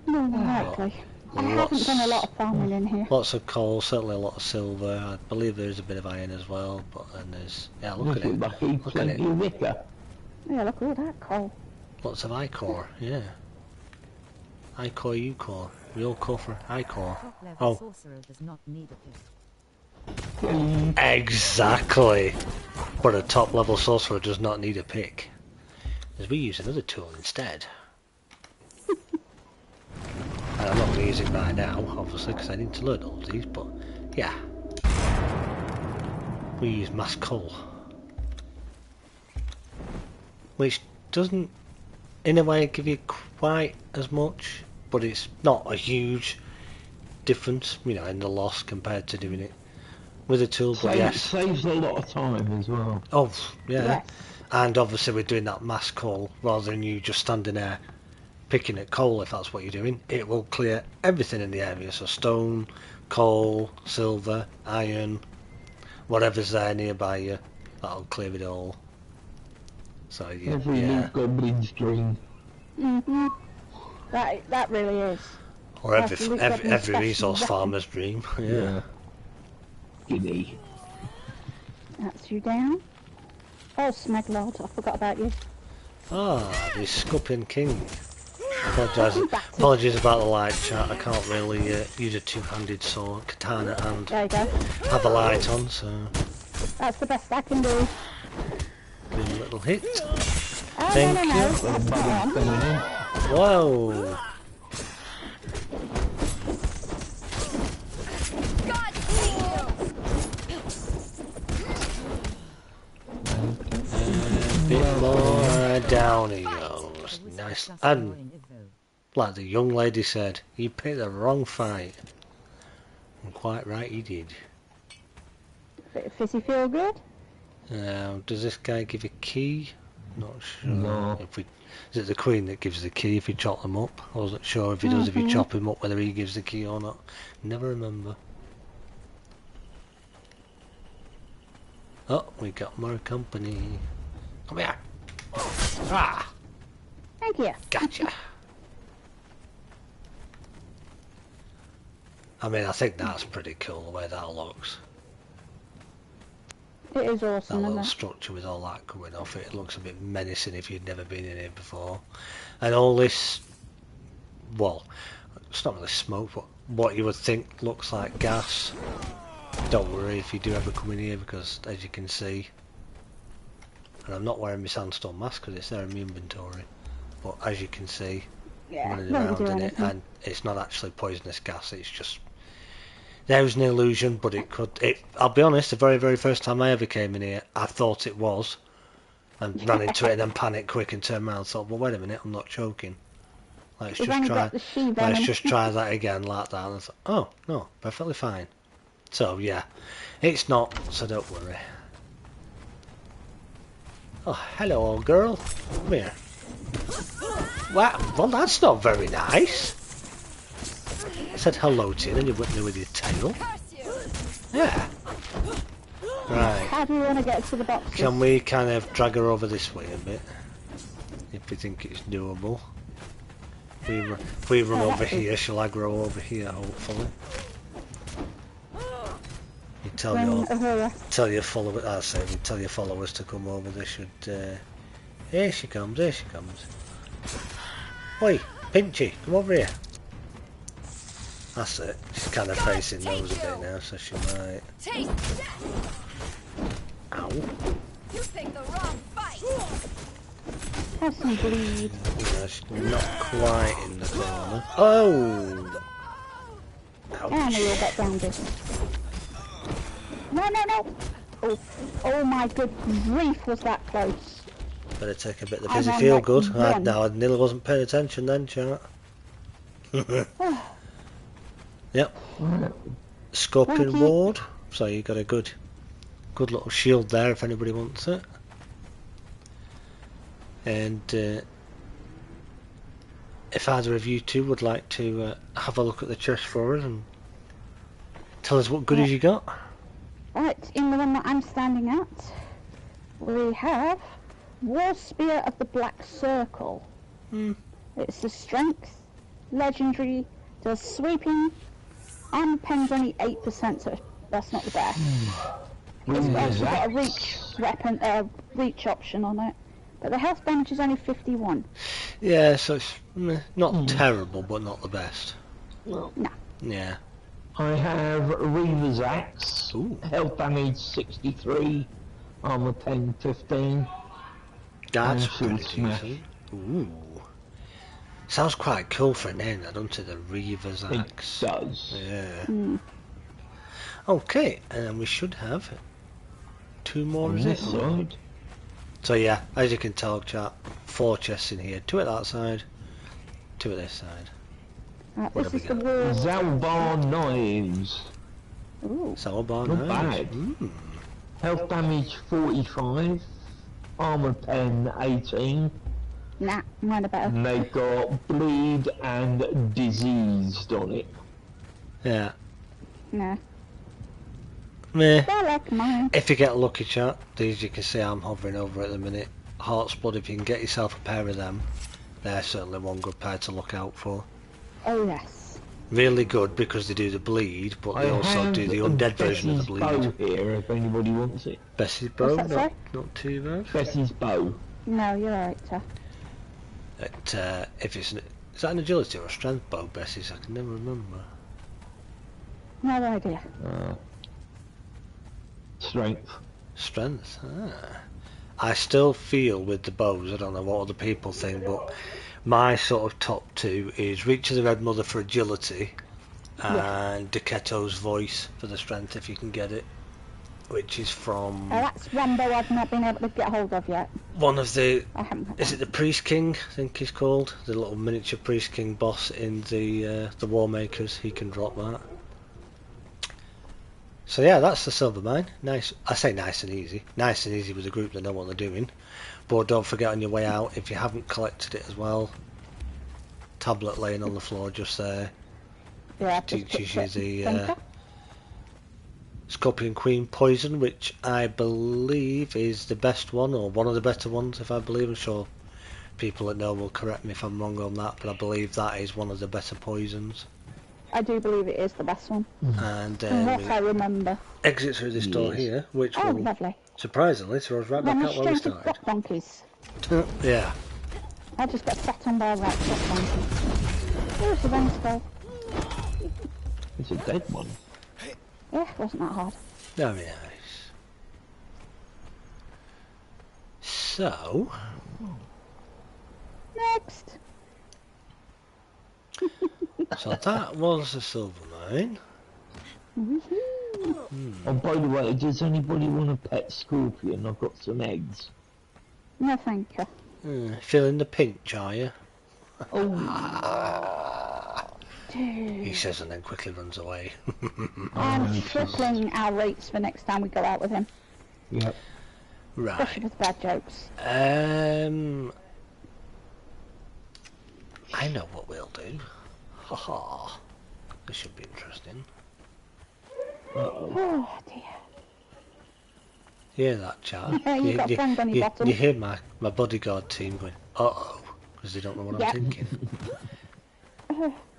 More than likely. I haven't done a lot of farming in here. Lots of coal, certainly a lot of silver. I believe there's a bit of iron as well, but then there's... Yeah, look at it. Look at it. Yeah, look at all that coal. Lots of I-core, yeah. I-core, U-core. Real core for I-core. Oh. Sorcerer does not need a pick. Exactly. But a top level sorcerer does not need a pick. As we use another tool instead. And I'm not going to use it right now, obviously, because I need to learn all of these, but yeah. We use mass coal. Which doesn't, in a way, give you quite as much, but it's not a huge difference, you know, in the loss compared to doing it with a tool, but yes. Saves a lot of time as well. Oh, yeah. Yes. And obviously we're doing that mass coal, rather than you just standing there picking at coal, if that's what you're doing. It will clear everything in the area, so stone, coal, silver, iron, whatever's there nearby you, that'll clear it all. So yeah, Every new goblin's dream. Mhm. That really is. or every resource farmer's dream. Yeah. Gimme. That's you down. Oh, Smeglord, I forgot about you. Ah, the Scorpion King. Apologies about the light chat. I can't really use a two-handed sword, katana, and There you go. have a light on, so That's the best I can do. give him a little hit. Oh, Thank no, you. That's not on. Whoa! A bit more down he goes. Nice. And like the young lady said, he picked the wrong fight. And quite right he did. Bit of fizzy feel good. Now, does this guy give a key? Not sure. No. Is it the queen that gives the key if you chop them up? I wasn't sure if he does if you chop him up, whether he gives the key or not. Never remember. Oh, we got more company. Come here. Ah, Thank you. gotcha. I mean, I think that's pretty cool the way that looks. It is That awesome, little isn't it? structure with all that coming off it. It looks a bit menacing if you'd never been in here before. And all this, well, it's not really smoke, but what you would think looks like gas. Don't worry if you do ever come in here, because as you can see, and I'm not wearing my sandstone mask because it's there in my inventory, but as you can see, Yeah, running won't around do in it, anything. and it's not actually poisonous gas, it's just, there's an illusion, but it could, I'll be honest, the very, very first time I ever came in here, I thought it was, and ran into it and then panicked quick and turned around and thought, well wait a minute, I'm not choking. Let's We've just only try, got the she-venom. let's just try that again like that, and I thought, oh, no, perfectly fine. So yeah, it's not, so don't worry. Oh, hello old girl, come here. Wow, well that's not very nice. I said hello to you, then you whipped me with your tail. Yeah. Right. How do you want to get to the boxes? Can we kind of drag her over this way a bit? If we think it's doable. If we run over here, she'll aggro over here, hopefully. You tell your followers. I say, you tell your followers to come over. They should. Here she comes. Here she comes. Oi, Pinchy, come over here. That's it. She's kind of facing those a bit now, so she might. Ow. You picked the wrong fight. Have some bleed. Yeah, she's not quite in the corner. Oh! Ouch. And we all got grounded. No, no, no! Oh my good grief, was that close. Better take a bit of the I'm busy on feel like good. I nearly wasn't paying attention then, chat. Yep. Scorpion ward. So you got a good little shield there if anybody wants it. And if either of you two would like to have a look at the chest for us and tell us what goodies you got. Right, in the one that I'm standing at, we have War Spear of the Black Circle. It's the strength, legendary, does sweeping, and pens only 8%, so that's not the best. It's also got a reach weapon, reach option on it, but the health damage is only 51. Yeah, so it's not terrible, but not the best. No. Yeah. I have Reaver's Axe. Ooh. Health damage 63, armor 10, 15. That's And shield pretty smash. decent. Ooh. Sounds quite cool for a name, that, doesn't it? The Reaver's Axe. It does. Yeah. Okay, and then we should have 2 more, On is this it? side. So yeah, as you can tell, chat, 4 chests in here. 2 at that side, 2 at this side. What This have is we the War... Zalbar Knives. Ooh. Sourbar Not knives. bad. Health damage 45, armor 10, 18. Nah, mine are better. And they've got bleed and diseased on it. Yeah. Nah, Meh. they're like mine. If you get lucky, chat, these you can see I'm hovering over at the minute. Heart's Blood, if you can get yourself a pair of them, they're certainly one good pair to look out for. Oh yes. Really good because they do the bleed, but they also do the undead version of the bleed. Bessie's bow here, if anybody wants it. Bessie's bow, What's that, sorry? not too bad. Bessie's bow. No, you're alright, sir. If it's is that an agility or a strength bow, Bessie's? I can never remember. No idea. Strength. Strength. I still feel with the bows, I don't know what other people think, but my sort of top 2 is Reach of the Red Mother for agility and Deceto's Voice for the strength if you can get it, which is from That's one bow I've not been able to get hold of yet. one of the, I haven't got is it the Priest King, I think he's called, the little miniature Priest King boss in the War Makers. He can drop that. So yeah, that's the silver mine. Nice. I say nice and easy. Nice and easy with a group that know what they're doing. But don't forget on your way out, if you haven't collected it as well, tablet laying on the floor just there Yeah, teaches you the Scorpion Queen poison, which I believe is the best one, or one of the better ones, if I believe. I'm sure people that know will correct me if I'm wrong on that, but I believe that is one of the better poisons. I do believe it is the best one. And From what I remember. exit through this door here, which Oh, will lovely. surprisingly throw us right Then back we out where we straight to started. Buck Donkeys. Yeah. I just got sat on by a rat Buck Donkeys. Here's the rain skull. It's a dead one. Yeah, wasn't that hard. Very nice. So, Next. so that was a silver mine. Oh, by the way, does anybody want a pet scorpion? I've got some eggs. No, thank you. Feeling the pinch, are you? Dude. He says and then quickly runs away. I'm tripling our rates for next time we go out with him. Yep. Right. Especially with bad jokes. I know what we'll do. Haha. This should be interesting. Oh dear. Hear that, chat? Yeah, you've got a friend on your bottom. You hear my bodyguard team going, uh-oh, because they don't know what Yep. I'm thinking.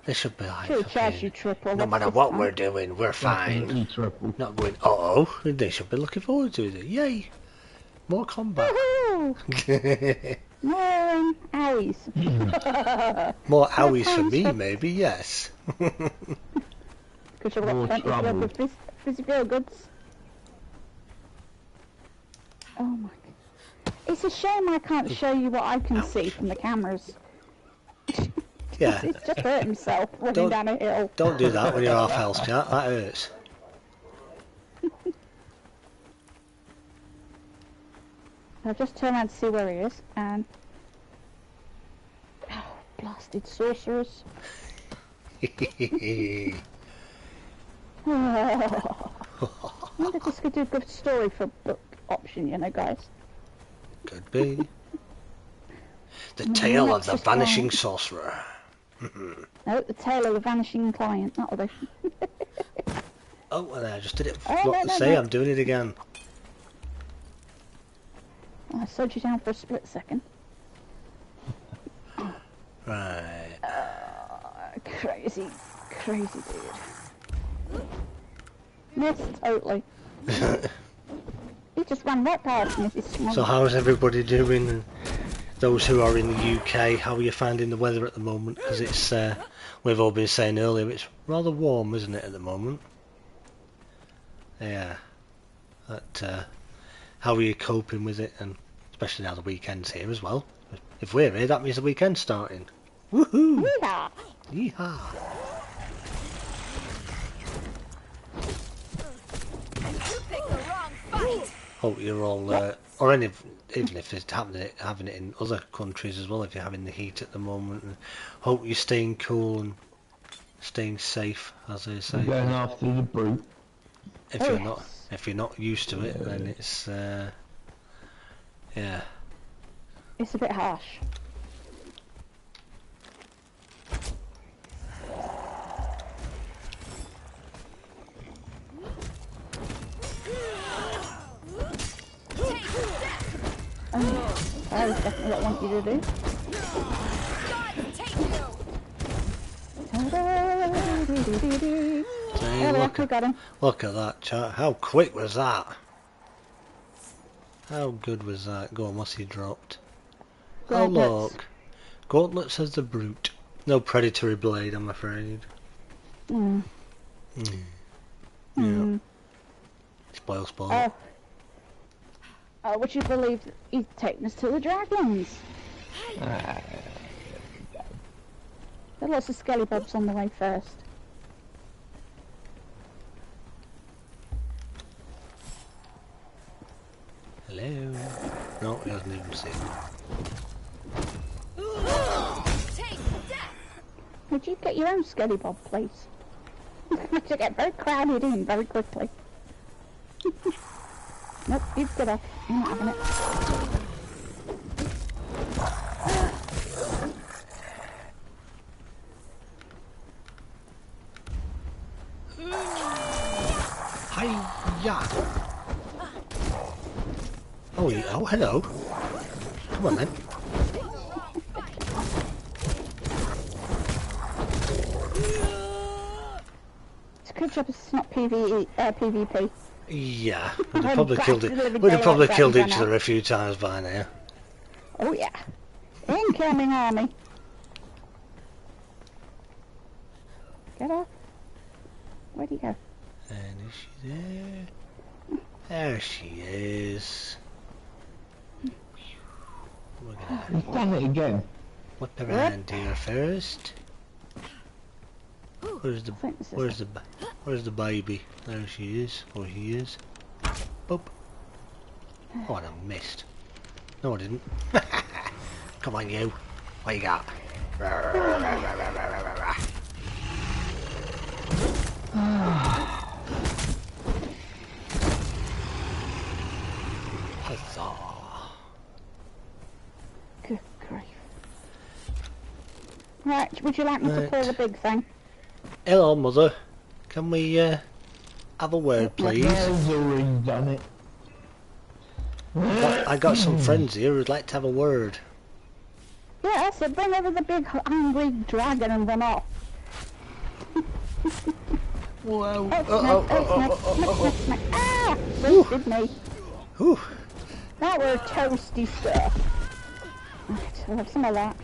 They should be like, Should charge you fucking, triple. no matter what we're doing, we're fine. Definitely triple. Not going, uh-oh. They should be looking forward to it. Yay! More combat. Woohoo! More owies. More owies for me, maybe, yes. Because you've More got plenty trouble. of physical goods. Oh my god. It's a shame I can't show you what I can see from the cameras. Yeah. He's just hurt himself running down a hill. Don't do that when you're half health, chat. That hurts. I'll just turn around to see where he is, and... Oh, blasted sorcerers. I wonder if this could do a good story for book option, you know, guys. Could be. The Tale of the Vanishing Sorcerer. No, the Tale of the Vanishing Client, that'll do. Oh, and I just did it. Oh, What to no, say? no. I'm doing it again. I slowed you down for a split second. Right. Crazy dude. Missed, totally. He just ran right past me. So how's everybody doing? Those who are in the UK, how are you finding the weather at the moment? Because it's, we've all been saying earlier, it's rather warm, isn't it, at the moment? Yeah. But, how are you coping with it? And especially now the weekend's here as well. If we're here, that means the weekend's starting. Woohoo! Yeah. Yeehaw! You picked the wrong fight. Hope you're all, or even if it's having it in other countries as well, if you're having the heat at the moment. And hope you're staying cool and staying safe, as they say. I'm going after the brute. If you're not used to it, then it's yeah. It's a bit harsh. That was definitely what I want you to do. God take you. See, Oh, look, we got him. look at that, chat. How quick was that? How good was that? Go on, what's he dropped? Oh Gauntlets. look, gauntlets as the brute. No predatory blade, I'm afraid. Mm. Yeah. Spoil. Oh, would you believe that he's taken us to the dragons? There are lots of skellybobs on the way first. Hello. No, he hasn't even seen me. Take that. Would you get your own skellybob, please? Which will get very crowded in very quickly. Nope, you've got off. You're not having it. Hi-ya! Oh, oh, hello. Come on then. It's a good job it's not PvP. Yeah, we'd have probably killed it. Each other a few times by now. Oh yeah. Incoming army. Get off. Where'd he go? And is she there? There she is. We're gonna He's done it again. whip around here first. Where's the baby? There she is, or he is. Boop. Oh, and I missed. No, I didn't. Come on, you. What you got? Huzzah. Good grief. Right, would you like me to pull the big thing? Hello, mother. Can we have a word, please? Mel's already done it. I got some friends here who'd like to have a word. Yeah, so bring over the big angry dragon and run off. Whoa. Smack. Ah! Roasted me. Whew. That were toasty stuff. Right, I'll have some of that.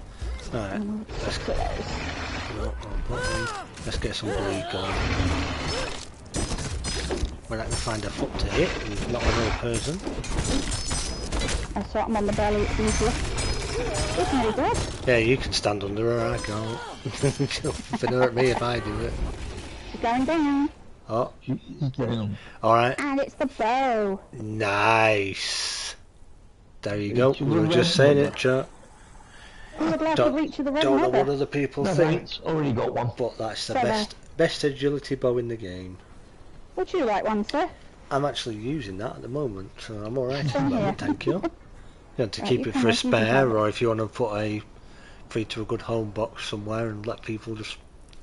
Alright, let's get some blue going. When I can find a foot to hit and not another person. I saw him on the belly, it's easier. He's nearly dead. Yeah, you can stand under her, I can't. She'll hurt me if I do it. She's going down. Oh, Down. alright. And it's the bow. Nice. There you go. We were just saying it, chat. Who would like to reach of the red Don't know mother? what other people No, think, thanks. Already got one. but that's the Feather. best agility bow in the game. Would you like one, sir? I'm actually using that at the moment, so I'm alright at the Same moment, here. thank you. You want to Right, keep you it can for a have- you can spare, have it. or if you want to put a free to a good home box somewhere and let people just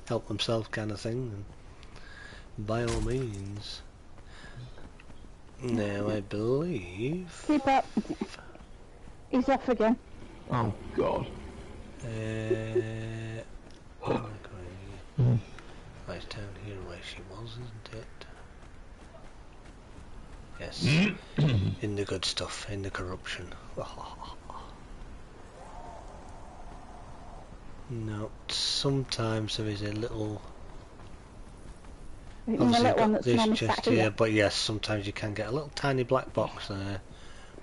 help themselves kind of thing, and by all means. Now I believe... Keep up. He's off again. Oh god. Oh my god. Right down here where she was, isn't it? Yes. In the good stuff, in the corruption. No, sometimes there is a little... Even the Obviously little one got that's this normally just sat here, here. but yes, sometimes you can get a little tiny black box there,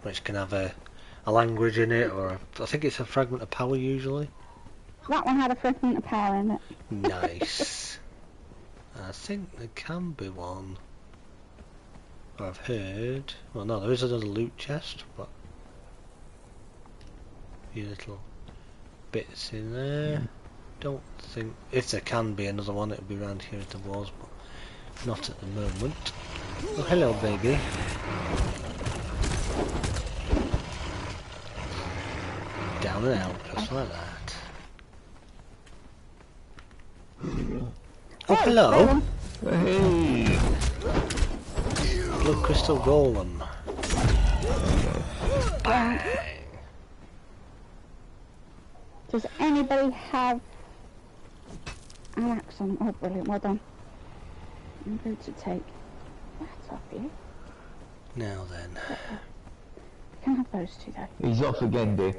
which can have a language in it, or I think it's a fragment of power usually. That one had a fragment of power in it. Nice. I think there can be one. Or I've heard. Well, no, there is another loot chest, but a few little bits in there. Don't think if there can be another one, it'll be around here if there was, but not at the moment. Oh, hello, baby. Down and out, just like that. Oh, hello. Hey. Blood crystal golem. Bang. Does anybody have an axe on? Oh, brilliant, well done. I'm going to take that off you. Now then. You can have those two though. He's off again, dear.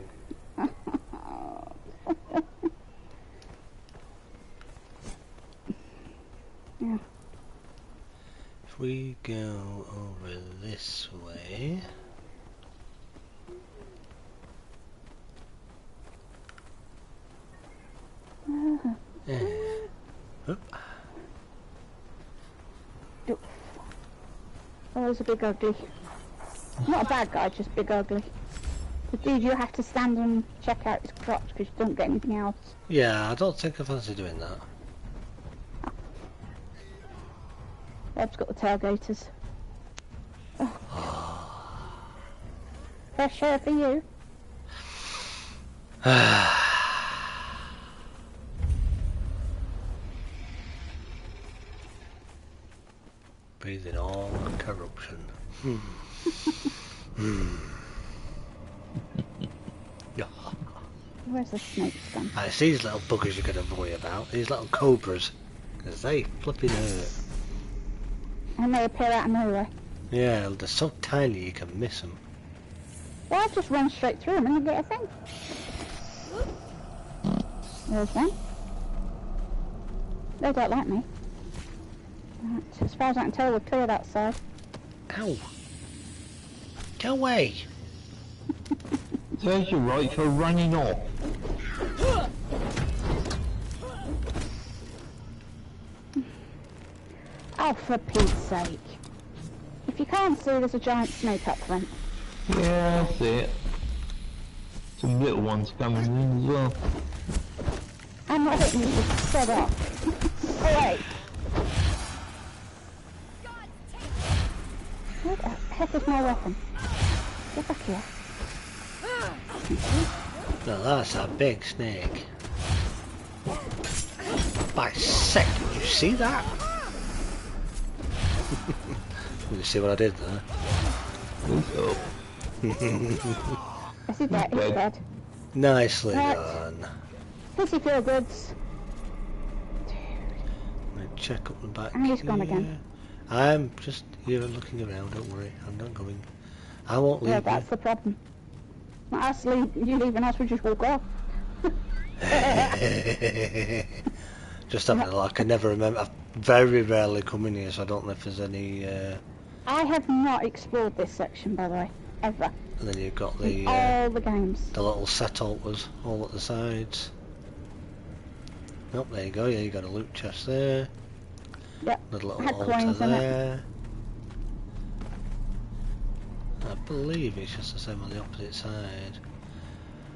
Yeah. If we go over this way. Oop. Oh, he's a big ugly. Not a bad guy, just big ugly. The dude you have to stand and check out his crotch because you don't get anything else. Yeah, I don't think I fancy doing that. Rob's got the tailgaters. Oh. Fresh air for you. Breathing all corruption. Yeah. Where's the snake gone? It's these little buggers you gotta worry about. These little cobras. Because they flipping hurt. And they appear out of nowhere. Yeah, they're so tiny you can miss them. Well, I'll just run straight through them and get a thing. There's one. They don't like me. Right, as far as I can tell, we're clear that side. Ow! Go away! There's your right for running off. Oh, for Pete's sake. If you can't see, there's a giant snake up front. Yeah, that's it. Some little ones coming in as well. I'm not hitting you, just shut up. Alright. Where the heck is my weapon? Get back here. Now that's a big snake. By sec, did you see that? Did you see what I did there? Who's up? Is he dead? He's dead. Nicely Right. done. Pity feel goods. I'm going to check up the back And he's gone here. again. I'm just here looking around, don't worry. I'm not going. I won't Yeah, leave you. that's the problem. Not us you leaving us, we just walk off. Just having a look. I never remember. I very rarely come in here, so I don't know if there's any. I have not explored this section, by the way, ever. And then you've got In the all the games. little set altars all at the sides. Nope, there you go. Yeah, you got a loot chest there. Yep. Little Had altar coins in it. there. I believe it's just the same on the opposite side.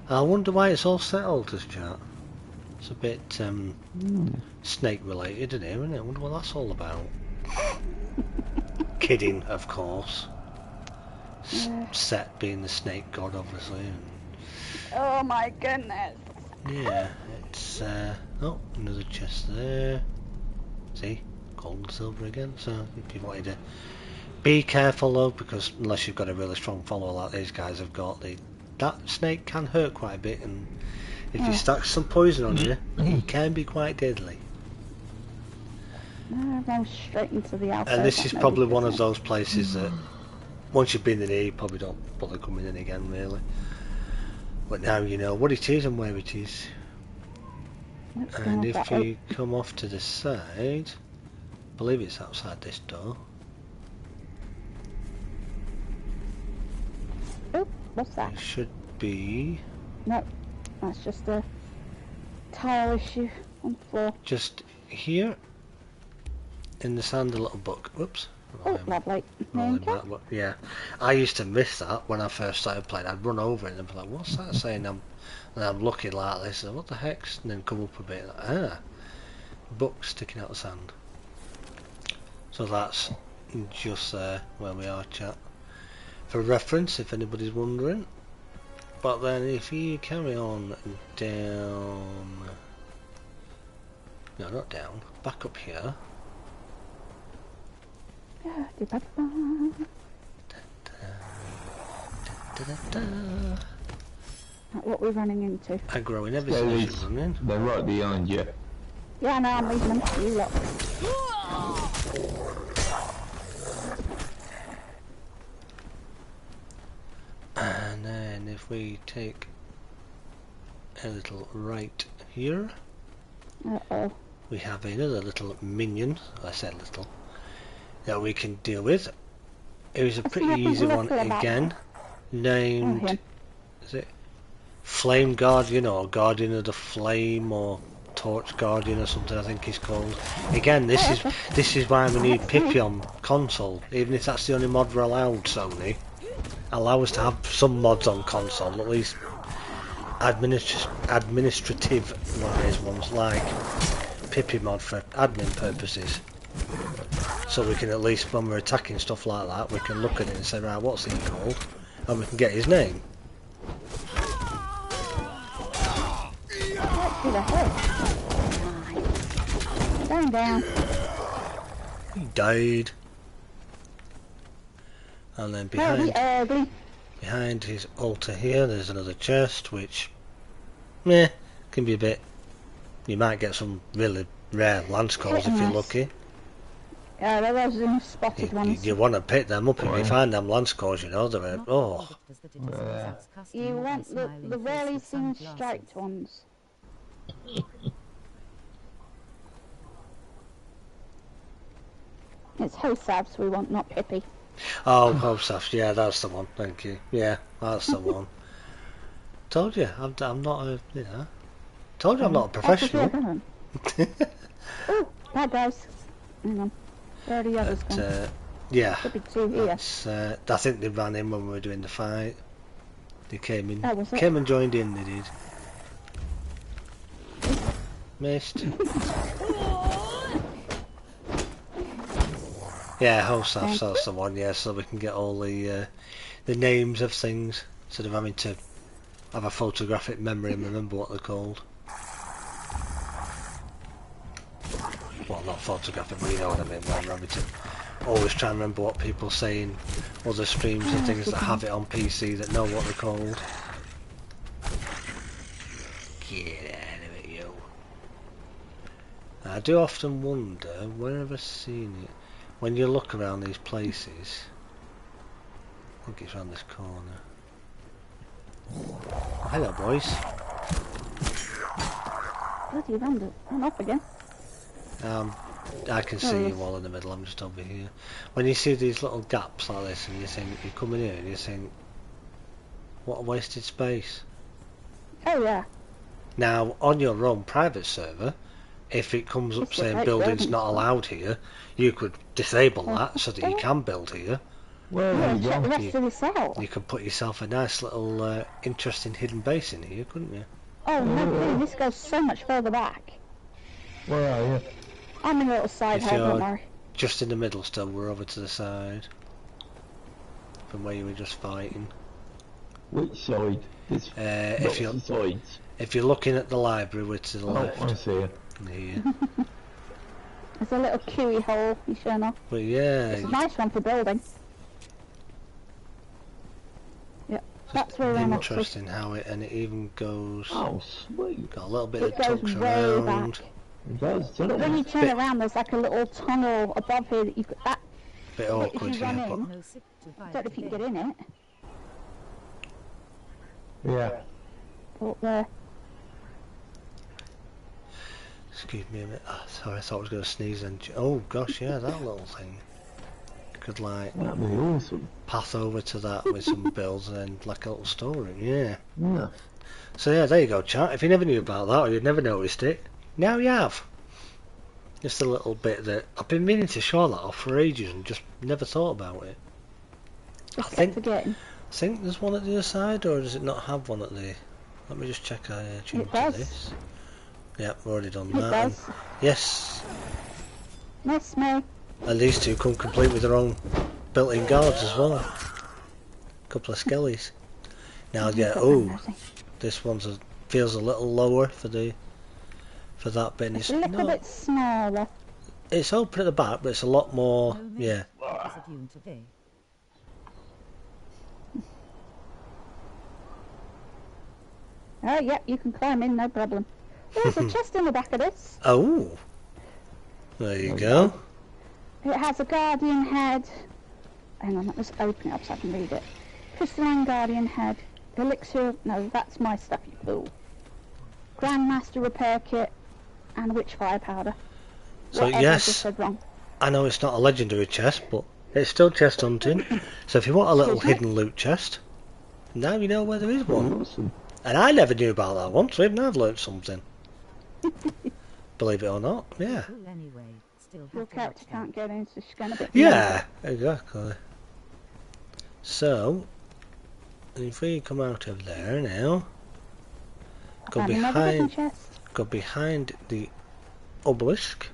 I wonder why it's all set altars, chat. It's a bit snake related in here, isn't it? I wonder what that's all about. Kidding, of course. Set being the snake god, obviously. And Oh my goodness. yeah, it's oh, another chest there. See, gold and silver again. So if you wanted to be careful though, because unless you've got a really strong follower like these guys have got, that snake can hurt quite a bit, and if you stack some poison on you, it can be quite deadly. No, I'm straight into the alpha. And this is probably one of those places that once you've been in here, you probably don't bother coming in again, really. But now you know what it is and where it is. And if you come off to the side, I believe it's outside this door. Oh, what's that? It should be No, that's just a tile issue on the floor. just here in the sand, a little book. Whoops. Oh, lovely. Rolling Thank you. back, but yeah, I used to miss that when I first started playing. I'd run over it and be like, "What's that saying?" And I'm looking like this, and what the heck's? And then come up a bit, like, book sticking out the sand. So that's just there where we are, chat. For reference, if anybody's wondering. But then if you carry on down, no, not down, back up here. What we're running into. Aggro in every session running. They're right behind you. Yeah, no, I'm leaving them to you lot. And then if we take a little right here, Uh-oh. we have another little minion, I said little, that we can deal with. It was a pretty easy one again, named, is it Flame Guardian or Guardian of the Flame or Torch Guardian or something, I think he's called. Again, this is why we need Pippi on console, even if that's the only mod we're allowed. Sony allow us to have some mods on console, at least administrative wise ones, like Pippi mod for admin purposes, so we can at least, when we're attacking stuff like that, we can look at it and say, right, what's he called, and we can get his name. Who the hell? Going down. He died. And then Very ugly. behind his altar here, there's another chest, which, meh, can be a bit. You might get some really rare lance calls if you're lucky. Yeah, they're those spotted ones. You want to pick them up if you find them lance calls, you know. They're oh. You want the rarely seen striped ones. It's Hosabs we want, not Pippi. Oh, Hobsaf, yeah, that's the one. Thank you. Yeah, that's the one. Told you, I'm not a, you know. Told you I'm not a professional. Oh, bad guys. Hang on. Where are the others gone? Yeah, Could be two here. I think they ran in when we were doing the fight. They came in, Oh, was it? came and joined in. They did. Missed. Yeah, Hosaf, that's the one. Yeah, so we can get all the names of things instead of having to have a photographic memory and remember what they're called. Well, not photographic, but you know what I mean. Where we're having to always try and remember what people say in other streams and things that have it on PC that know what they're called. I do often wonder, where have I seen it? When you look around these places, I think it's around this corner. Oh, hello, boys. Bloody run off again. I can see you all in the middle, I'm just over here. When you see these little gaps like this and you think, you come in here and you think, what a wasted space. Oh yeah. Now, on your own private server, if it comes up It's saying like building's building not stuff. allowed here, you could disable that so that you can build here. Where Yeah, are you check the going? rest of this out. You could put yourself a nice little interesting hidden base in here, couldn't you? Oh no, kidding, this goes so much further back. Where are you? I'm in a little side If hole, don't you're- worry. Just in the middle still, we're over to the side. From where you were just fighting. Which side? There's If lots you're of sides. if you're looking at the library, we're to the Oh, I left. see it. Here. There's a little QE hole you showing off. But yeah, It's a nice one for building. Yep, that's where I'm up to. interesting how it even goes. Oh, sweet. Got a little bit It of goes tucks way around. back. It does, doesn't But when you it? turn around, there's like a little tunnel above here that you could. That Bit if awkward you run here, but in, No siptah I don't know if you can get in it. Yeah. But excuse me a minute. Oh, sorry, I thought I was going to sneeze then. Oh gosh, yeah, that little thing. Could like That'd be awesome. path over to that with some builds and then like a little storeroom. Yeah. Yeah. So yeah, there you go, chat. If you never knew about that or you'd never noticed it, now you have. Just a little bit that I've been meaning to show that off for ages and just never thought about it. just I think- forgetting. I think there's one at the other side, or does it not have one at the... Let me just check I tune It to does. this. Yep, we've already done It that. And does. yes, Miss me. and these two come complete with their own built-in guards as well. Couple of skellies. Now, yeah, oh, this one's feels a little lower for that bit. And It's a little bit smaller. It's open at the back, but it's a lot more. Yeah, Is it you today? Oh, yep, you can climb in, no problem. Oh, there's a chest in the back of this. oh, there you go. It has a guardian head. Hang on, let me just open it up so I can read it. Crystalline guardian head. Elixir. No, that's my stuff, you fool. Grandmaster repair kit. And witchfire powder. So Whatever I yes, just said wrong. I know it's not a legendary chest, but it's still chest hunting. So if you want a little Excuse me? hidden loot chest, now you know where there is one. Awesome. And I never knew about that one, so even I've learnt something. Believe it or not, yeah. Cool anyway. Still have Your to character watch can't get in, so she's going a bit. Yeah, exactly. So, if we come out of there now, go Found another hidden behind, chest. go behind the obelisk.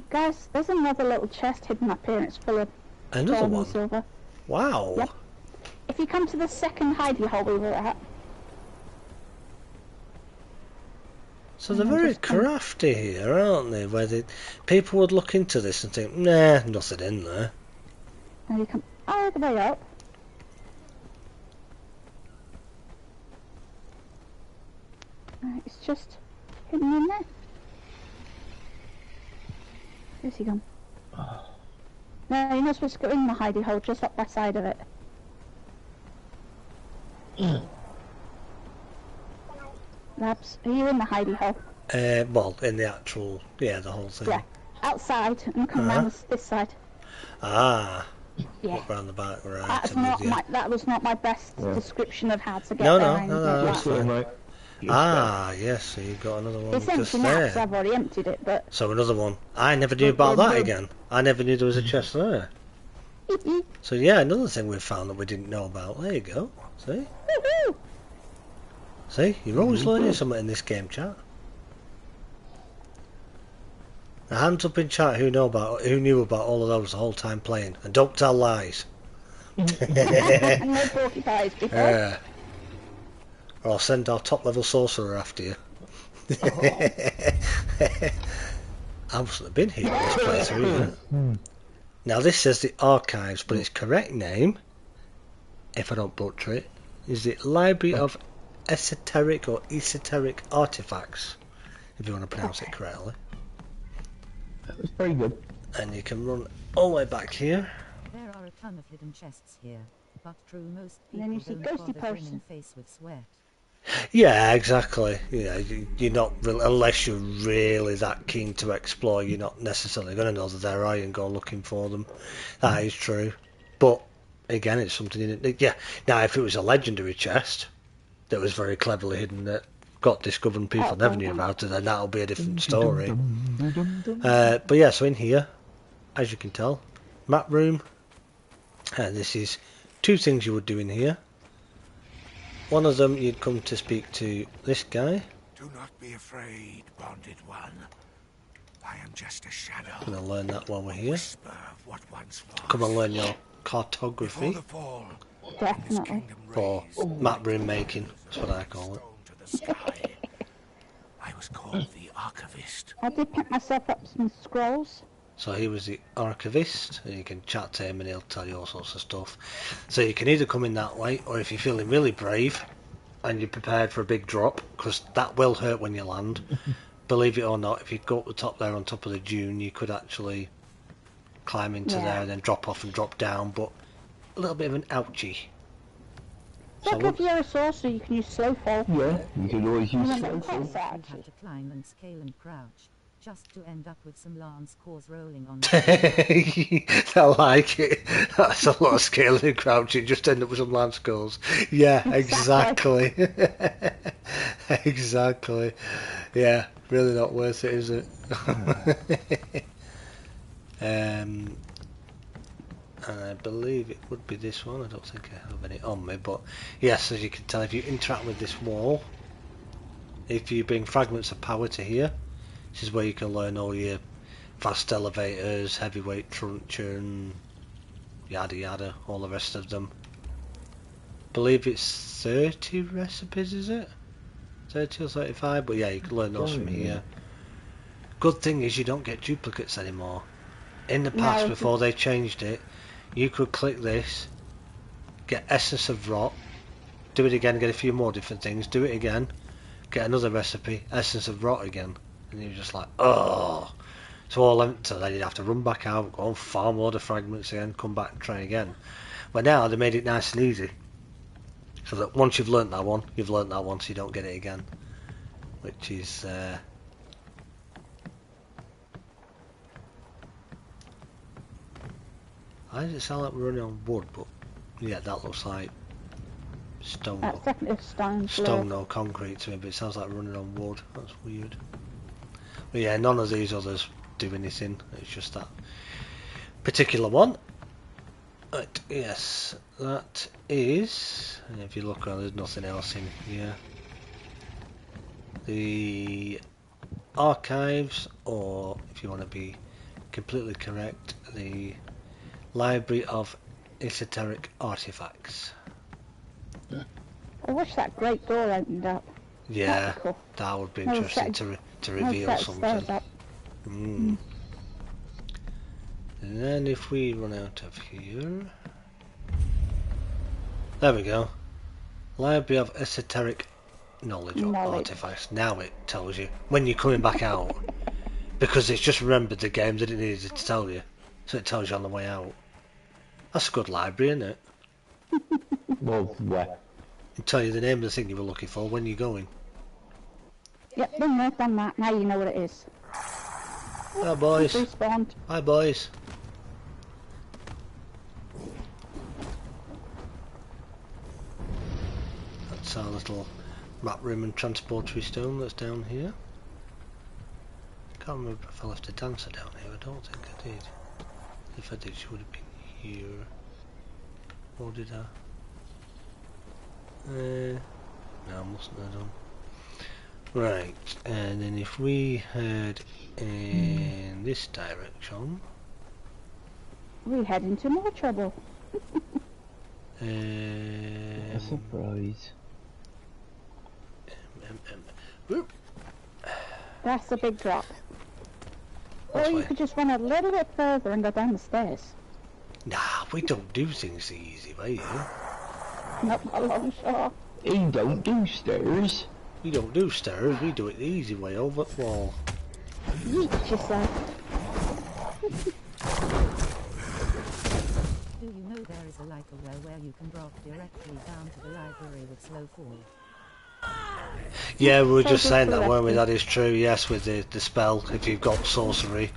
Guys, there's another little chest hidden up here, and it's full of Another gold and one. silver. Wow. Yep. If you come to the second hidey hole we were at, So they're very crafty here, aren't they? Where people would look into this and think, nah, nothing in there. and you come all the way up. It's just hidden in there. Where's he gone? No, you're not supposed to go in the hidey hole, just up by side of it. Labs, are you in the hidey hole? Well, in the actual, yeah, the whole thing. Yeah. Outside, and come round this side. Ah, Yeah. look round the back, right. That's I'm not with you. that was not my best Yeah. description of how to get No, there. no, or anything no, like that's that. So, mate. Ah, yes, so you've got another one It's just empty now, there. so I've already emptied it, but So another one. I never knew about that again. I never knew there was a chest there. So yeah, another thing we've found that we didn't know about. There you go. See? woohoo! See? You're always learning something in this game, chat. Now, hands up in chat who knew about all of those the whole time playing. And don't tell lies. And no porcupines before. Yeah. Or I'll send our top level sorcerer after you. I must have been here in this playthrough. Yeah. Now this says the archives, but its correct name, if I don't butcher it, is the Library of Esoteric or Esoteric Artifacts. if you want to pronounce it correctly. That was very good. And you can run all the way back here. There are a ton of hidden chests here, but true most And then you people see don't ghosty bother person. grinning face with sweat. Yeah, exactly. Yeah, you're not really, unless you're really that keen to explore, you're not necessarily going to know that they're right and go looking for them. That is true. But again, it's something you didn't. Yeah. Now, if it was a legendary chest that was very cleverly hidden that got discovered and people never knew about it, then that'll be a different story. But yeah, so in here, as you can tell, map room. And this is two things you would do in here. One of them, you'd come to speak to this guy. Do not be afraid, bonded one. I am just a shadow. Gonna learn that while we're here. Whisper of what once was. Come and learn your Before cartography the fall, Definitely. or map room making. That's what I call it. to the sky. I was called the Archivist. I did pick myself up some scrolls. So he was the archivist, and you can chat to him and he'll tell you all sorts of stuff. So you can either come in that way, or if you're feeling really brave and you're prepared for a big drop, because that will hurt when you land. Believe it or not, if you go up the top there on top of the dune, you could actually climb into there and then drop off and drop down, but a little bit of an ouchie. Look, if you're a sorcerer, you can use slow fall. Yeah, you could always use Remember, slow it's fall. You that, have actually. to climb and scale and crouch, just to end up with some lance cores rolling on. I like it. That's a lot of scaling and crouching. Just end up with some lance goals. Yeah, exactly. Exactly. Yeah, really not worth it, is it? And I believe it would be this one. I don't think I have any on me, but yes, as you can tell, if you interact with this wall, if you bring fragments of power to here, this is where you can learn all your fast elevators, heavyweight truncheon, yada yada, all the rest of them. Believe it's 30 recipes, is it? 30 or 35, but yeah, you can learn those from here. Good thing is you don't get duplicates anymore. In the past, No. before they changed it, you could click this, get Essence of Rot, do it again, get a few more different things, do it again, get another recipe, Essence of Rot again, and you're just like, oh, it's all empty. Then you'd have to run back out, go and farm a load of fragments again, come back and try again. But now they made it nice and easy, so that once you've learnt that one, you've learnt that one, so you don't get it again, which is why does it sound like we're running on wood? But yeah, that looks like stone. That's definitely a stone floor. Stone or concrete to me, but it sounds like running on wood. That's weird. But yeah, none of these others do anything. It's just that particular one. Right, yes, that is. And if you look around, there's nothing else in here. The archives, or if you want to be completely correct, the Library of Esoteric Artifacts. I wish that great door opened up. Yeah, That's cool. that would be No, interesting set- to No, reveal set something. stairs up. Mm. And then if we run out of here, there we go. Library of Esoteric Knowledge or Artifacts. Now it tells you when you're coming back out, because it's just remembered the game that it needed to tell you, so it tells you on the way out. That's a good library, isn't it? Well, yeah. It'll tell you the name of the thing you were looking for when you're going. Yep, done that, done that. Now you know what it is. Hi boys. Respawned. Hi boys. That's our little map room and transportory stone that's down here. Can't remember if I left a dancer down here. I don't think I did. If I did, she would have been here. Or did I? No, I mustn't have done. Right, and then if we head in this direction, We head into more trouble. A surprise. whoop. That's the big drop. That's Or you why- could just run a little bit further and go down the stairs. Nah, we don't do things the easy way here. Not a long shot. He don't do stairs. We don't do stairs, we do it the easy way, over the wall. Yeet yourself. Do you know there is a like a well where you can drop directly down to the library with slow fall? Yeah, we were just So saying good for that, weren't we? rescue. That is true, yes, with the spell. If you've got sorcery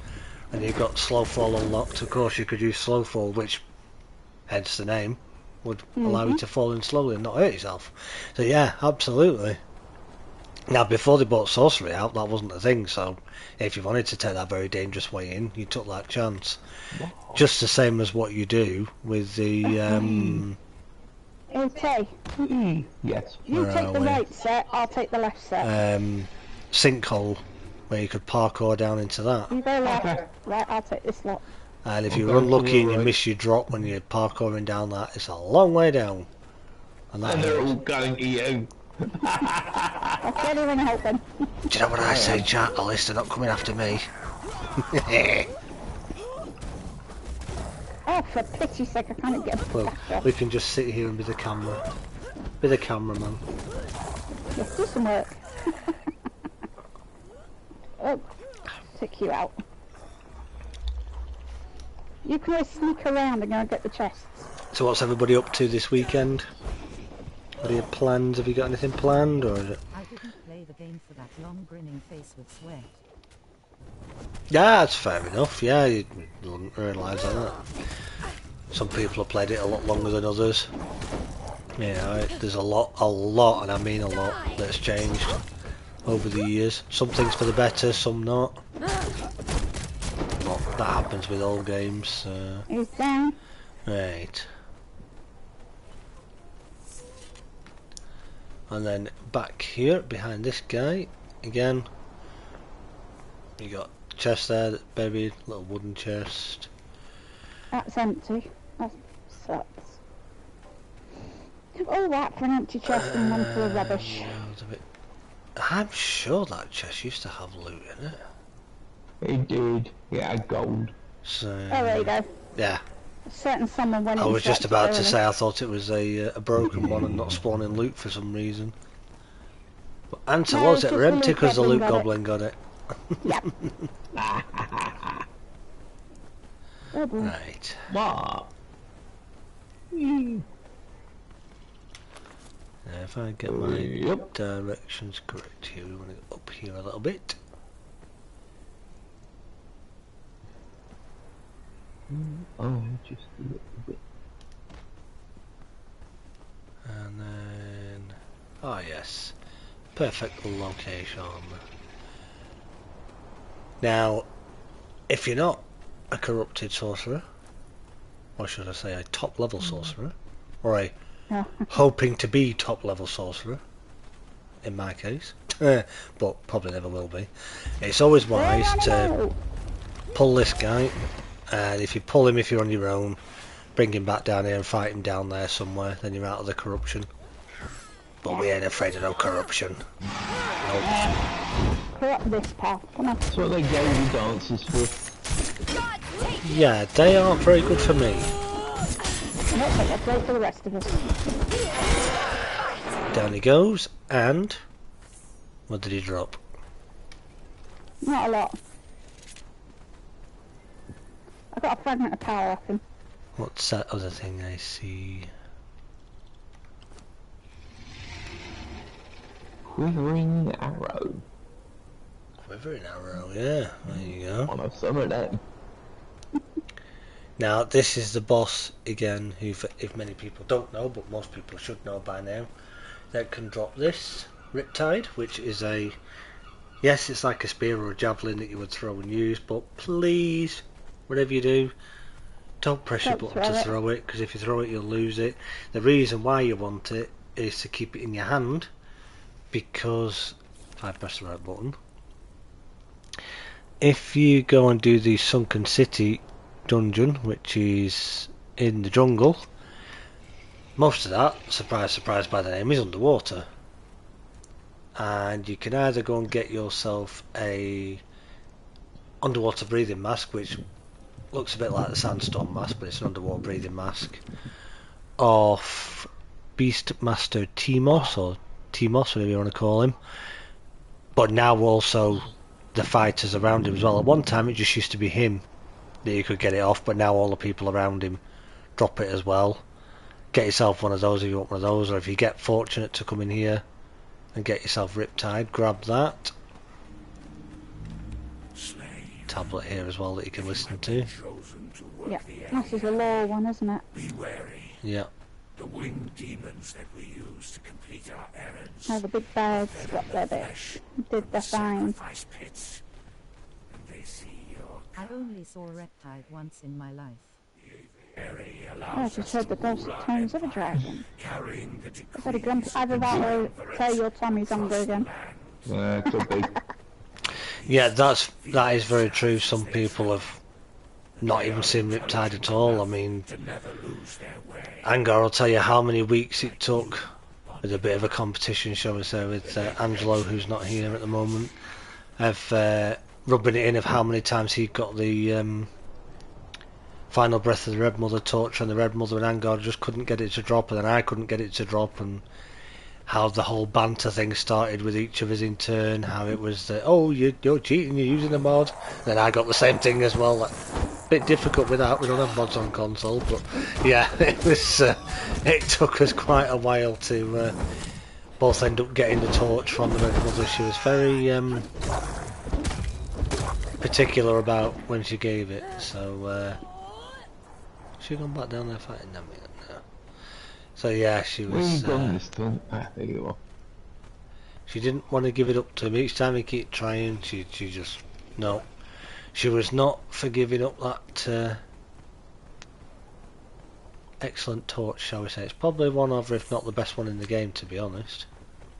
and you've got slow fall unlocked, of course you could use slow fall, which, hence the name, would allow you to fall in slowly and not hurt yourself. So yeah, absolutely. Now, before they brought sorcery out, that wasn't a thing, so if you wanted to take that very dangerous way in, you took that chance. Wow. Just the same as what you do with the, Okay, Yes. you Where take are the we? right set, I'll take the left set. sinkhole, where you could parkour down into that. You go left. Okay. Right, I'll take this lot. And if I'll you're go to unlucky the and you right. miss your drop when you're parkouring down that, it's a long way down. And that And they're all hurts. going to you. I'll get here and help them. Do you know what I say, chat? At least they're not coming after me. Oh, for pity's sake, I can't get a Well, back up. we can just sit here and be the camera. Be the cameraman. Yes, do some work. Oh, took you out. You can always sneak around and go and get the chests. So what's everybody up to this weekend? What are your plans? Have you got anything planned, or is it? I didn't play the game for that long grinning face with sweat. Yeah, that's fair enough. Yeah, you wouldn't realise that. Some people have played it a lot longer than others. Yeah, there's a lot, and I mean a lot, that's changed over the years. Some things for the better, some not. Well, that happens with all games. He's down. Right. And then back here, behind this guy, again, you got a chest there that's buried, little wooden chest. That's empty. That sucks. All that for an empty chest and one full of rubbish. Loads of it. I'm sure that chest used to have loot in it. It did. It had gold. So, Oh, there you go. yeah. A certain someone went I in was just search about to early. say I thought it was a broken one and not spawning loot for some reason. But answer No, was it's it were just the empty loot because the loot goblin goblin got it. Yep. Oh boy. Right. What? Now if I get my Yep. directions correct here, we want to go up here a little bit. Oh, just a little bit. And then... oh yes. Perfect location. Now, if you're not a corrupted sorcerer, or should I say a top level sorcerer, or a Yeah. hoping to be top level sorcerer, in my case, but probably never will be, it's always wise to pull this guy, and if you pull him if you're on your own, bring him back down here and fight him down there somewhere, then you're out of the corruption. But we ain't afraid of no corruption. Nope. Corrupt this, pal. Come on. That's what they golden dances for. God, take Yeah, they aren't very good for me. Nope, but that's right for the rest of us. Down he goes, and... what did he drop? Not a lot. I got a fragment of power off him. What's that other thing I see? Quivering arrow. Quivering arrow, yeah, there you go. One of some of them. Now, this is the boss, again, who, if many people don't know, but most people should know by now, that can drop this Riptide, which is a... yes, it's like a spear or a javelin that you would throw and use, but please, whatever you do, don't press your Don't button to throw it. throw it, because if you throw it, you'll lose it. The reason why you want it is to keep it in your hand, because if I press the right button, if you go and do the Sunken City dungeon, which is in the jungle, most of that, surprise surprise by the name, is underwater, and you can either go and get yourself a underwater breathing mask, which looks a bit like the sandstorm mask, but it's an underwater breathing mask, of Beastmaster Timos or Timos, whatever you want to call him. But now also the fighters around him as well. At one time it just used to be him that you could get it off, but now all the people around him drop it as well. Get yourself one of those if you want one of those, or if you get fortunate to come in here and get yourself Riptide, grab that. Tablet here as well that you can listen to. Yeah, this is the law one, isn't it? Be wary. Yeah. The winged demons that we use to complete our errands. Oh, the big birds got their bit. Did their fine. Sacrifice pits. And they see your I only saw a reptile once in my life. very I allows just us heard the to dulcet rule our tones of a empire, dragon. carrying the I said a grump, decrees either that or tear your tummy's under again. Could be. Yeah, that is very true. Some people have not even seen Riptide at all. I mean, to never lose their way. Angar will tell you how many weeks it took with a bit of a competition, shall we say, with Angelo, who's not here at the moment, of rubbing it in of how many times he got the final breath of the Red Mother torch and the Red Mother, and Angar just couldn't get it to drop, and then I couldn't get it to drop, and how the whole banter thing started with each of us in turn, how it was that, oh, you're cheating, you're using a mod. Then I got the same thing as well. Like, bit difficult with that, we don't have mods on console, but yeah, it was. It took us quite a while to both end up getting the torch from the Red Mother. She was very particular about when she gave it, so she gone back down there fighting them. So yeah, she was. There you are. She didn't want to give it up to him. Each time he kept trying, she just no. She was not for giving up that excellent torch, shall we say. It's probably one of, if not the best one in the game, to be honest.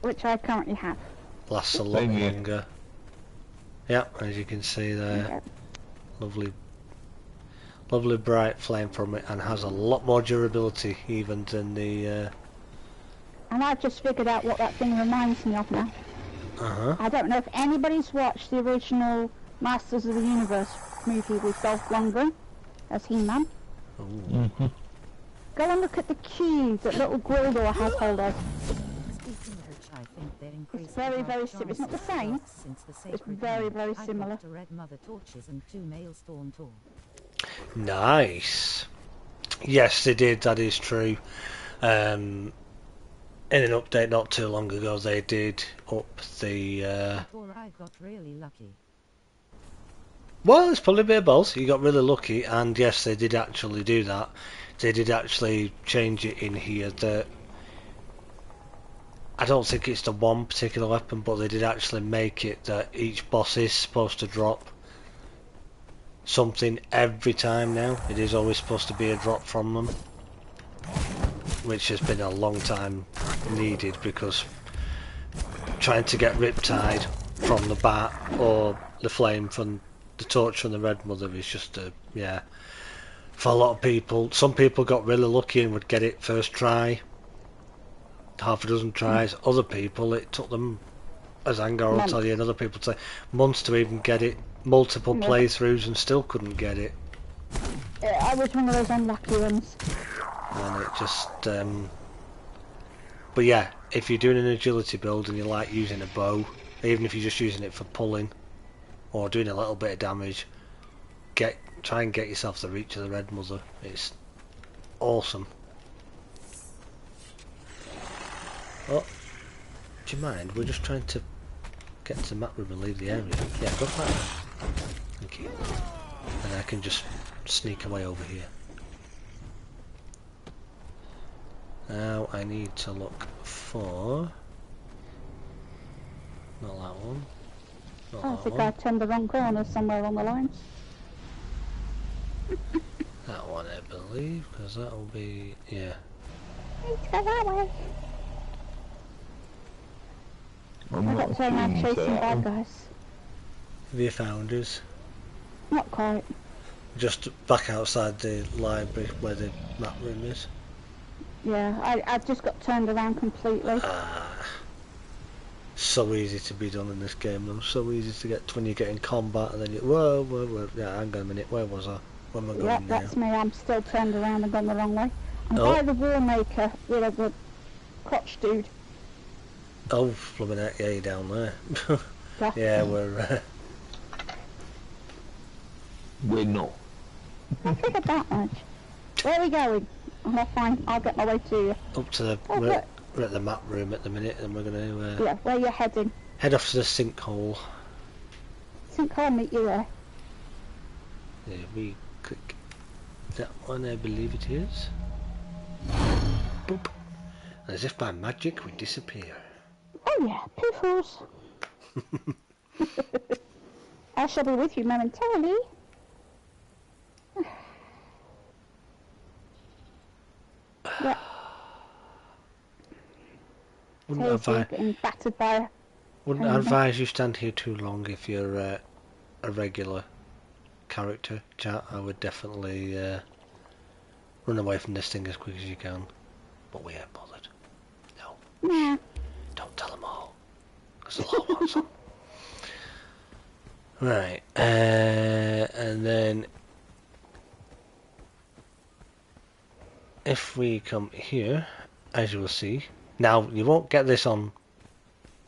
Which I currently have. Lasts a lot Same here. longer. Yeah, as you can see there, Yeah. lovely bright flame from it, and has a lot more durability even than the. And I've just figured out what that thing reminds me of now. I don't know if anybody's watched the original Masters of the Universe movie with Dolph Lundgren as He-Man. Go and look at the cube that little Gwildor has hold of. Speaking of which, I think they're increasing It's very, our very similar. It's not the chances same. of since the It's sacred very, land. very I similar. got a Red Mother torches and 2 Maelstrom tools. Nice. Yes, they did. That is true. In an update not too long ago, they did up the. Or I got really lucky. Well, it's probably a bit of both. You got really lucky, and yes, they did actually do that. They did actually change it in here that. I don't think it's the one particular weapon, but they did actually make it that each boss is supposed to drop something every time now. It is always supposed to be a drop from them, which has been a long time needed, because trying to get Riptide from the bat or the flame from the torch from the Red Mother is just a, yeah, for a lot of people. Some people got really lucky and would get it first try, half a dozen tries. Other people, it took them, as Angar will tell you, and other people say, months to even get it, multiple playthroughs, and still couldn't get it. I was one of those unlucky ones. And it just but yeah, if you're doing an agility build and you like using a bow, even if you're just using it for pulling or doing a little bit of damage, try and get yourself the reach of the Red Mother. It's awesome. Oh, do you mind? We're just trying to get to the map room and leave the area. Yeah, go for that. Thank you. And I can just sneak away over here. Now I need to look for. Not that one. Not I that think one. I turned the wrong corner somewhere on the lines. That one, I believe, because that will be, yeah. Let's go that way. I'm I not got turned out keen, chasing so- bad guys. Have you found us? Not quite. Just back outside the library where the map room is. Yeah, I just got turned around completely. So easy to be done in this game though. So easy to get when you get in combat and then you, whoa, yeah, hang on a minute, where was I? Where am I going Yep, now? that's me. I'm still turned around and gone the wrong way. I'm Oh. by the War Maker, the crotch dude. Oh, blooming heck, yeah, you're down there. Yeah, we're... We're not. I figured that much. Where are we going? I'll get my way to you. up to the... Oh, we're at the map room at the minute, and we're going to yeah, where you're heading. head off to the sinkhole. I'll meet you there. Yeah, we click that one, I believe it is. Boop. And as if by magic, we disappear. Oh yeah, poofles. I shall be with you momentarily. Yeah. Getting battered by wouldn't advise you stand here too long if you're a regular character, chat. I would definitely run away from this thing as quick as you can. But we ain't bothered. No. Yeah. Don't tell them all. Because they'll all want some. Right. And then if we come here, as you will see, now you won't get this on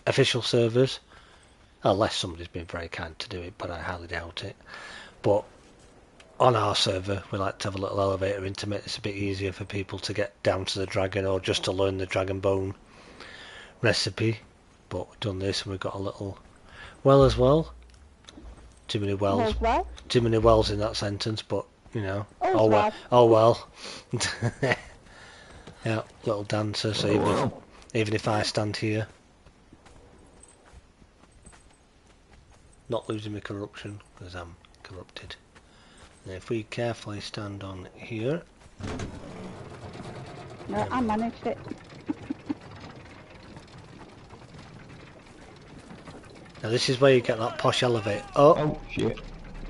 official servers, unless somebody's been very kind to do it, but I highly doubt it. But on our server, we like to have a little elevator in to make this a bit easier for people to get down to the dragon, or just to learn the dragon bone recipe. But we've done this, and we've got a little well as well. Too many wells. Well? Too many wells in that sentence, but you know. Oh well. Oh well. Yeah, little dancer. So even if I stand here, not losing my corruption because I'm corrupted. And if we carefully stand on here, no, I managed it. now this is where you get that posh elevator. Oh shit!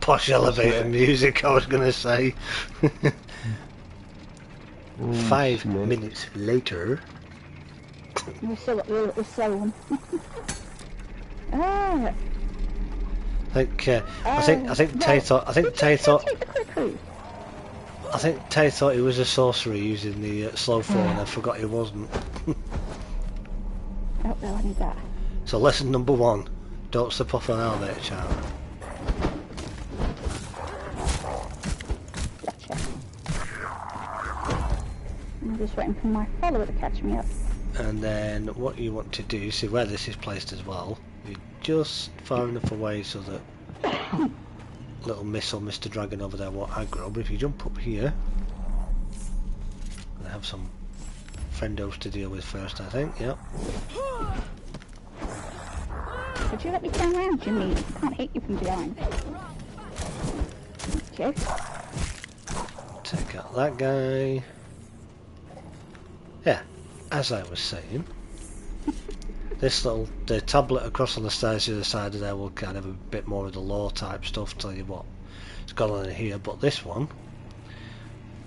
Posh elevator music. I was gonna say. 5 minutes later. We're still at the slow one. Ah. I think Tay thought he was a sorcerer using the slow fall, and I forgot he wasn't. Oh no, I need that. So lesson number 1: don't step off an elevator, child. Gotcha. I'm just waiting for my follower to catch me up. And then what you want to do, see where this is placed as well, you're just far enough away so that little Miss or Mr. Dragon over there won't aggro, but if you jump up here, I have some friendos to deal with first, I think, yep. Would you let me turn around, Jimmy? I can't hit you from behind. Okay. Take out that guy. Yeah, as I was saying, the tablet across on the stairs to the side of there will kind of a bit more of the lore type stuff, tell you what has gone on in here. But this one,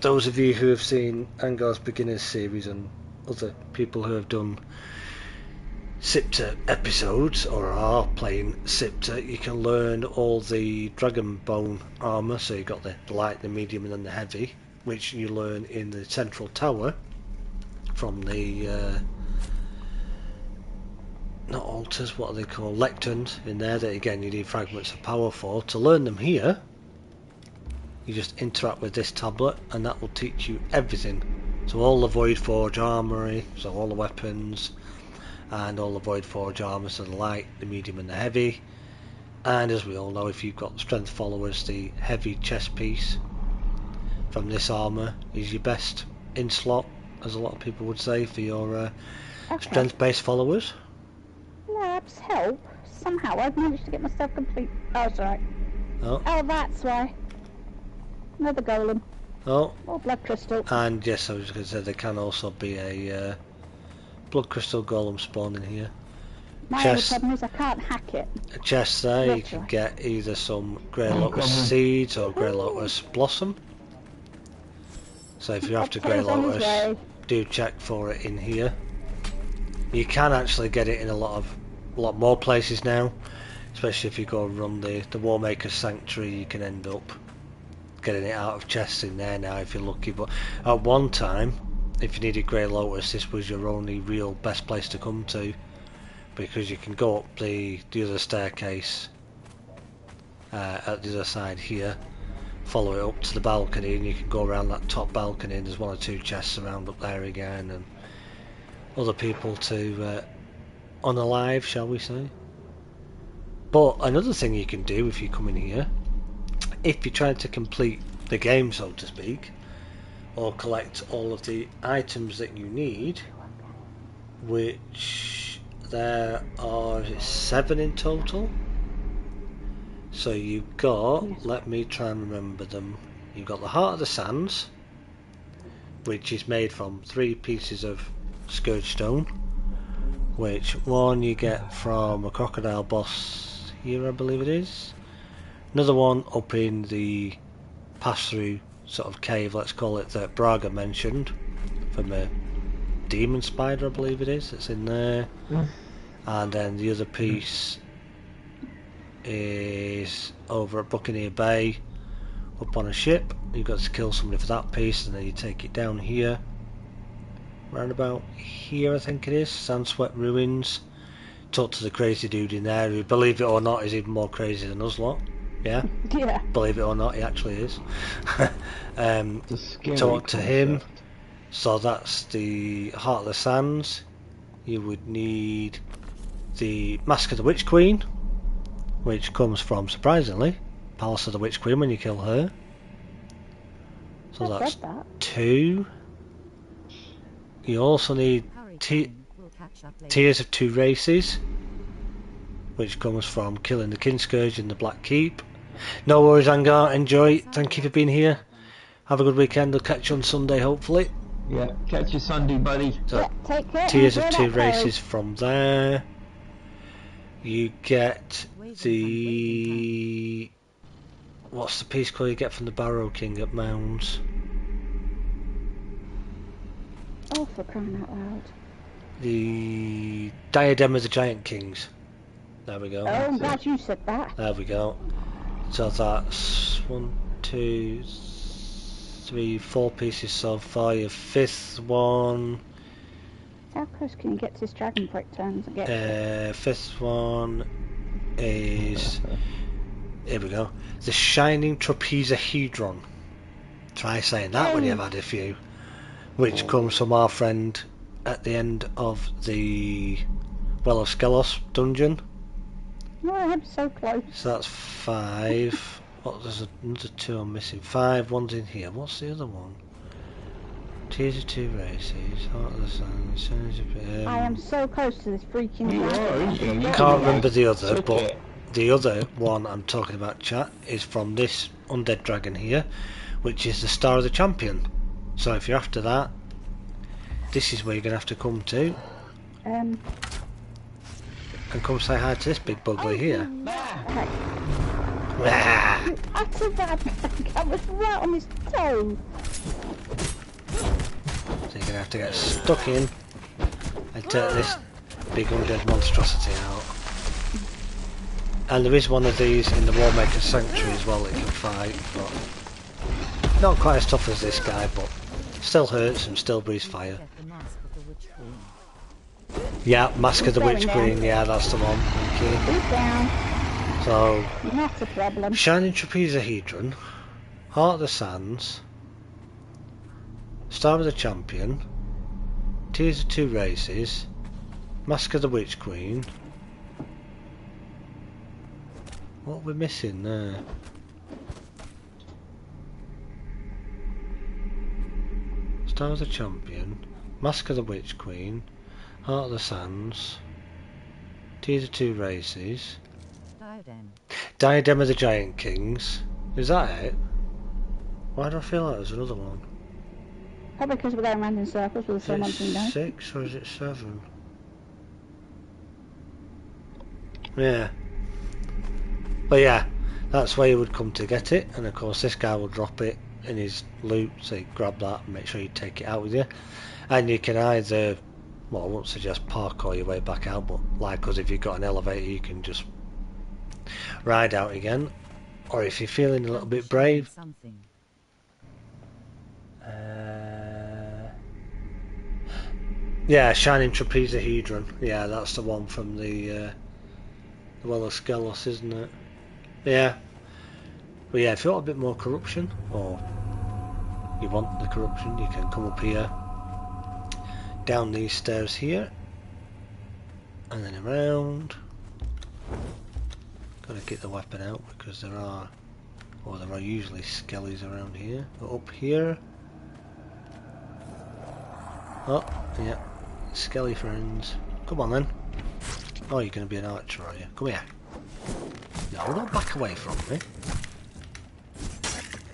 those of you who have seen Angar's Beginners series and other people who have done siptah episodes or are playing siptah, you can learn all the dragon bone armour. So you've got the light, the medium and then the heavy, which you learn in the central tower from the not altars, what are they called, lecterns in there, that again you need fragments of power for. To learn them here, you just interact with this tablet and that will teach you everything. So all the Void Forge armory, so all the weapons, and all the Void Forge armour, so the light, the medium and the heavy. And as we all know, if you've got strength followers, the heavy chest piece from this armour is your best in slot, as a lot of people would say, for your strength based followers. Labs help. Somehow I've managed to get myself complete. Oh, sorry. Oh, that's why. Another golem. Oh. More blood crystal. And yes, I was going to say there can also be a blood crystal golem spawn in here. My only problem is I can't hack it. A chest there, you can get either some grey lotus seeds or grey lotus blossom. So if you're after grey lotus, do check for it in here. You can actually get it in a lot more places now, especially if you go and run the Warmaker's Sanctuary. You can end up getting it out of chests in there now if you're lucky. But at one time, if you needed grey lotus, this was your only real best place to come to, because you can go up the other staircase at the other side here, follow it up to the balcony, and you can go around that top balcony, and there's 1 or 2 chests around up there again, and other people to unalive, shall we say. But another thing you can do if you come in here, if you try to complete the game, so to speak, or collect all of the items that you need, which there are 7 in total. So you've got, let me try and remember them, you've got the Heart of the Sands, which is made from 3 pieces of scourge stone, which one you get from a crocodile boss here, I believe it is. Another one up in the pass-through sort of cave, let's call it, that Braga mentioned, from a demon spider, I believe it is, that's in there. And then the other piece is over at Buccaneer Bay, up on a ship. You've got to kill somebody for that piece, and then you take it down here, round about here I think it is, Sandswept Ruins. Talk to the crazy dude in there, who, believe it or not, is even more crazy than us lot. Yeah? Yeah. Believe it or not, he actually is. Talk to him. So that's the Heart of the Sands. You would need the Mask of the Witch Queen, which comes from, surprisingly, Palace of the Witch Queen when you kill her. So that's 2. You also need Tears of 2 Races, which comes from killing the Kinscourge in the Black Keep. No worries, Angar, enjoy. Thank you for being here. Have a good weekend. I'll catch you on Sunday, hopefully. Yeah, catch you Sunday, buddy. So, yeah, take care. Tears of 2 Races from there. You get the... What's the piece called you get from the Barrow King at Mounds? Oh, for crying out loud. The Diadem of the Giant Kings. There we go. Oh, I'm glad you said that. There we go. So that's 1, 2, 3, 4 pieces so far. Your 5th one. How close can you get to this dragon before it turns and gets 5th one is, here we go, the Shining Trapezahedron. Try saying that when you've had a few. Which comes from our friend at the end of the Well of Skelos dungeon. No, I'm so close. So that's 5. Oh, there's another 2 I'm missing. 5, one's in here. What's the other one? Tears of 2 Races, Heart of the Sun, I am so close to this freaking dragon. Can't remember the other, but the other one I'm talking about, chat, is from this undead dragon here, which is the Star of the Champion. So if you're after that, this is where you're going to have to come to. And come say hi to this big bugly here. Okay. That's a bad thing. I was right on his toe. So you're going to have to get stuck in and take this big undead monstrosity out. And there is one of these in the Warmaker Sanctuary as well that you can fight, but not quite as tough as this guy, but still hurts and still breathes fire. Yeah, Mask of the Witch Queen, yeah, that's the one. Thank you. He's down. So, not a problem. Shining Trapezahedron, Heart of the Sands, Star of the Champion, Tears of 2 Races, Mask of the Witch Queen. What are we missing there? Star of the Champion, Mask of the Witch Queen, Heart of the Sands, Tears of 2 Races, Diadem of the Giant Kings. Is that it? Why do I feel like there's another one? Probably because we're going around in circles with the same one Is thing, it no? 6 or is it 7? Yeah. But yeah, that's where you would come to get it, and of course this guy will drop it in his loot, so you grab that and make sure you take it out with you. And you can either, well, I won't suggest parkour your way back out, but like us, if you've got an elevator you can just ride out again, or if you're feeling a little bit brave, Yeah, Shining Trapezohedron. Yeah, that's the one from the Well of Skelos, isn't it? Yeah. But yeah, if you want a bit more corruption, or you want the corruption, you can come up here, down these stairs here, and then around. Gotta get the weapon out because there are usually skellies around here. But up here. Oh, yeah. Skelly friends. Come on then. Oh, you're gonna be an archer, are you? Come here. No, don't back away from me.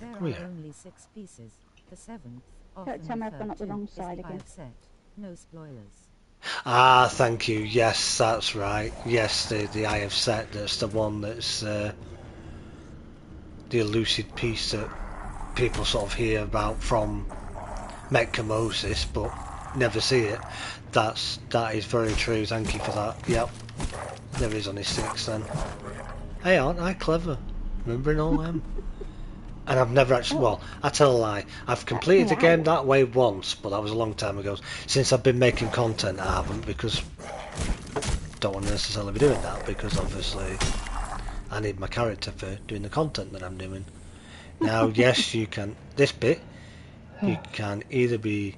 There Come are here. only 6 pieces. The 7th, Don't often tell me I've gone referred up the to, wrong is side the again. I've set. No spoilers. Ah, thank you. Yes, that's right. Yes, the I have set. That's the one that's the elusive piece that people sort of hear about from Metcamosis, but never see it. That is very true. Thank you for that. Yep, there is only 6 then. Hey, aren't I clever? Remembering all them. And I've never actually, well, I tell a lie, I've completed the game that way once, but that was a long time ago. Since I've been making content, I haven't, because I don't want to necessarily be doing that, because obviously I need my character for doing the content that I'm doing. Now, yes, you can, this bit, you can either be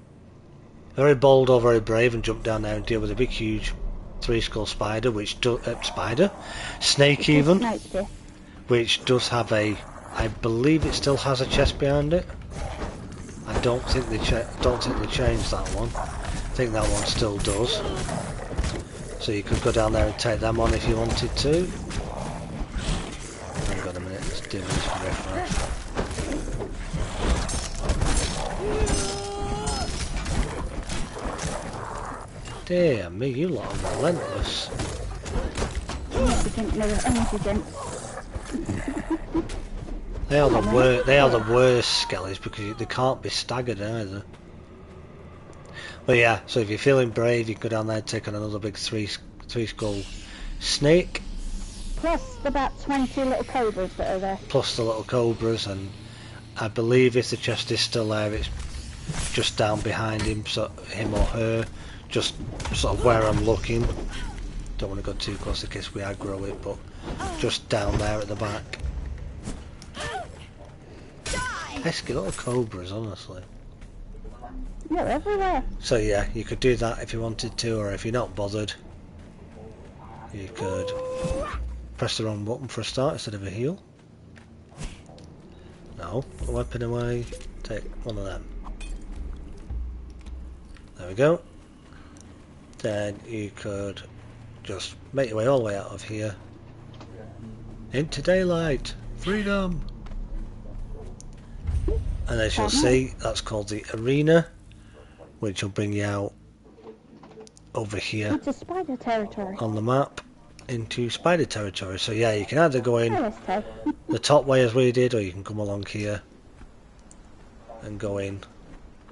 very bold or very brave and jump down there and deal with a big, huge 3-skull spider, which snake even, which does have I believe it still has a chest behind it. I don't think they changed that one. I think that one still does. So you could go down there and take them on if you wanted to. Hang on a minute, let's do this refresh. Dear me, you lot are relentless. They are the worst skellies because they can't be staggered either. But yeah, so if you're feeling brave, you can go down there and take on another big three skull snake. Plus about 20 little cobras that are there. Plus the little cobras, and I believe if the chest is still there, it's just down behind him, so him or her, just sort of where I'm looking. Don't want to go too close in case we aggro it, but just down there at the back. Pesky little cobras, honestly. Yeah, they're everywhere. So yeah, you could do that if you wanted to, or if you're not bothered, you could press the wrong button for a start instead of a heal. No, put the weapon away, take one of them. There we go. Then you could just make your way all the way out of here. Into daylight! Freedom! And as you'll see, that's called the arena, which will bring you out over here It's a spider territory. on the map into spider territory. So yeah, you can either go in the top way as we did, or you can come along here and go in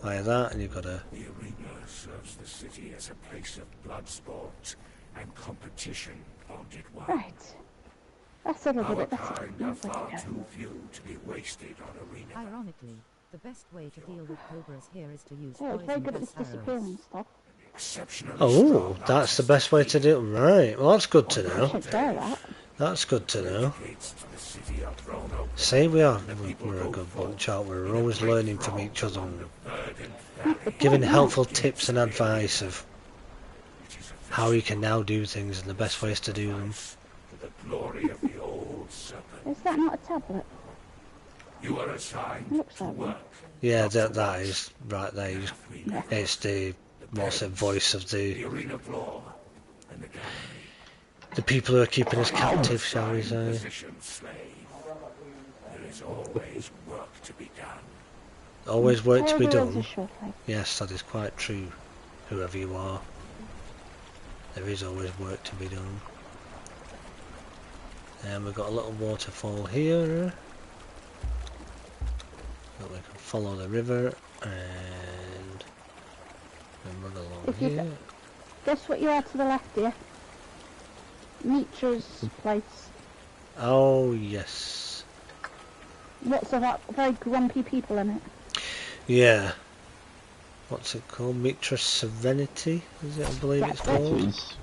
via that, and you've got a... The arena serves the city as a place of blood sport and competition bonded one. Right. That's a little Our bit better. kind are far too few to be wasted on arena. Ironically, the best way to deal with cobras here is to use Oh, it's very good at poison this disappearing stuff. Exceptionally Oh, strong that's the best way to do it. Right, well that's good to I know. should try that. That's good to know. gates to the city are thrown open. See, we're a good bunch, aren't we? We're always learning from each other and giving helpful tips and advice of how you can now do things and the best ways to do them. To the glory of the old serpent. Is that not a tablet? You are assigned Looks to like one. work. Yeah, that is right there. It's the voice of The the arena floor and the gallery. people who are keeping us captive, shall we say? Position slave. There is always work to be done. Always work to be Terrible as a done. short life. Yes, that is quite true. Whoever you are, there is always work to be done. And we've got a little waterfall here. So we can follow the river and run along If you here. Guess what you are to the left here? Nietzsche's place. Oh yes, Lots of very grumpy people in it. yeah. What's it called? Mitra Serenity, is it? I believe it's That's it. called. Is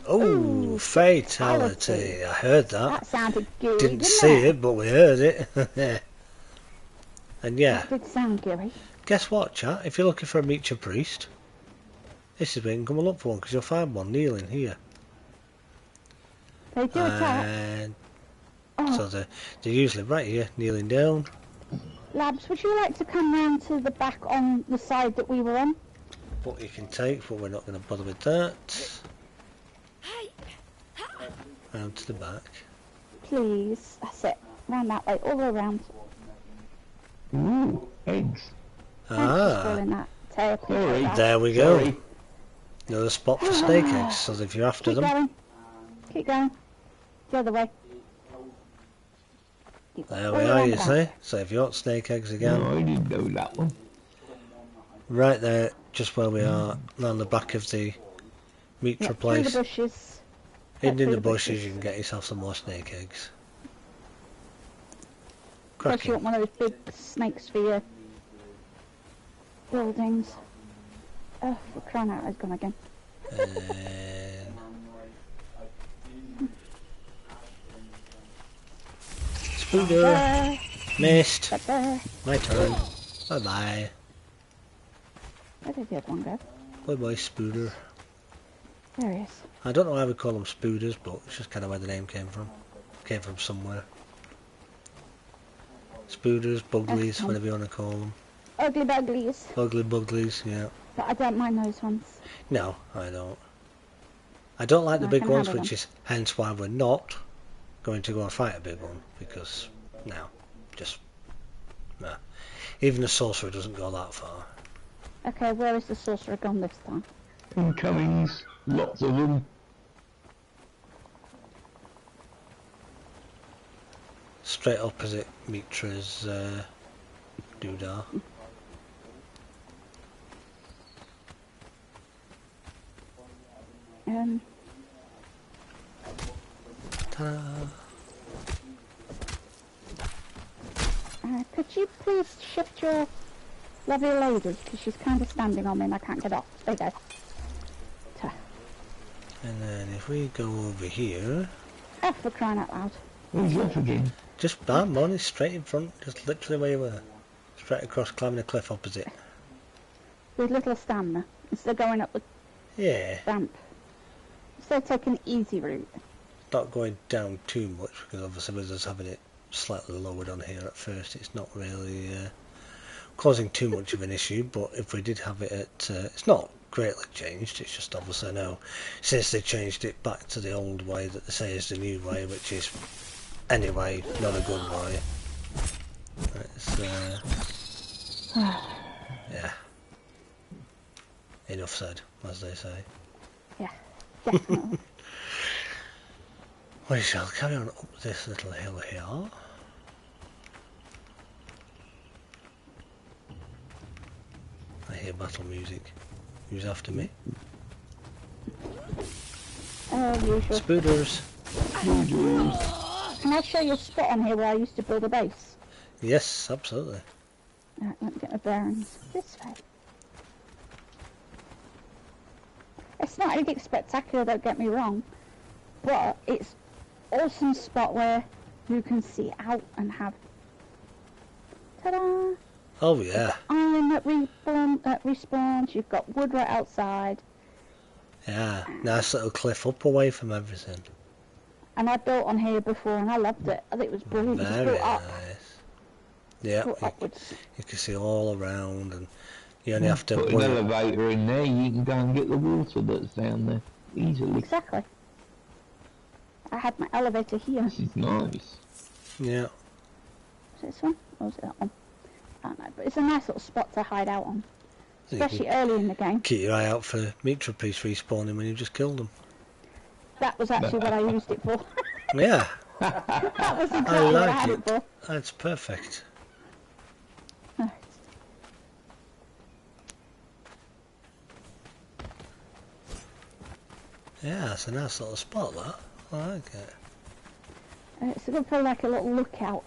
Oh, Ooh, fatality. fatality. I heard that. That sounded good. Didn't didn't see it, but we heard it. And yeah, That did sound gooey. guess what, chat? If you're looking for a Mitra priest, this is where you can come and look for one, because you'll find one kneeling here. They do attack. And Oh, so they're usually right here, kneeling down. Labs, would you like to come round to the back on the side that we were on? What you can take, but we're not going to bother with that. Round to the back. Please. That's it. Round that way, all the way around. ooh, eggs. Thanks for spoiling that. Tay, appreciate Sorry. that. There we go. Sorry. Another spot for snake eggs, so if you're after Keep them, going. Keep going. The other way. there All we are, around you the see. back. So if you want snake eggs again, No, I didn't know that one. right there, just where we are, on the back of the Mitra Yeah, through place. the bushes. Hidden in through the the bushes, bushes. you can get yourself some more snake eggs. Of course, you Cracking. want one of those big snakes for your buildings. Oh, for crying out, it's gone again. And Spooder, missed. There. My turn. Bye bye. Where did the other one go? Bye bye, Spooder. There he is. I don't know why we call them Spooders, but it's just kind of where the name came from. Came from somewhere. Spooders, Buglies, Excellent. whatever you want to call them. Ugly buglies. Ugly Buglies, yeah. But I don't mind those ones. No, I don't. I don't like the I big can ones, handle which them. is hence why we're not going to go and fight a big one, because, no, just, nah. Even the sorcerer doesn't go that far. Okay, where is the sorcerer gone this time? Incomings, lots of them. Straight opposite Mitra's doodah. Ta-da! Could you please shift your lovely lady? Because she's kind of standing on me and I can't get off. There you go. Ta. And then if we go over here, Oh, for crying out loud. Who's off again? just bam, on, it's straight in front, just literally where you were. Straight across, climbing a cliff opposite. With little stamina. Instead of going up the Yeah, ramp. Instead of taking the easy route. not going down too much, because obviously with us having it slightly lowered on here at first, it's not really causing too much of an issue, but if we did have it at, it's not greatly changed, it's just obviously now, since they changed it back to the old way that they say is the new way, which is, anyway, not a good way. It's, yeah. Enough said, as they say. Yeah, definitely. We shall carry on up this little hill here. I hear battle music. Who's after me? Usual. Spooders. Can I show you a spot on here where I used to build a base? Yes, absolutely. Right, let me get my bearings. This way. It's not anything spectacular, don't get me wrong, but it's awesome spot where you can see out and have ta-da! Oh yeah. Iron that respawns, you've got wood right outside, Yeah. Nice little cliff up away from everything. and I built on here before and I loved it. I think it was brilliant. It was Very built up, nice. Yeah, built you, upwards. you can see all around, and you only have to Put an worry. elevator in there, you can go and get the water that's down there easily. Exactly. I had my elevator here. This is nice. Yeah. Is it this one? Or is it that one? I don't know, but it's a nice little spot to hide out on. So you Especially can early in the game. keep your eye out for Mitra piece respawning when you just killed them. That was actually what I used it for. Yeah, That was exactly I what I like had it. it for. That's perfect. Right. Yeah, it's a nice little spot, that. I like it. It's going to feel like a little lookout.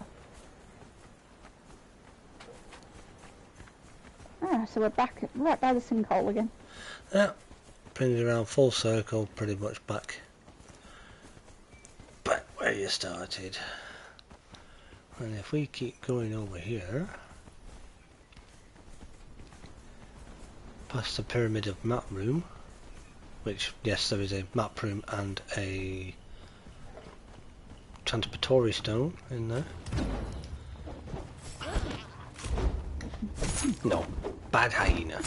Ah, So we're back right by the sinkhole again. Yeah, brings you around full circle, pretty much back where you started. And if we keep going over here, past the pyramid of map room, which, yes, there is a map room and a transportory stone in there. No, bad hyena.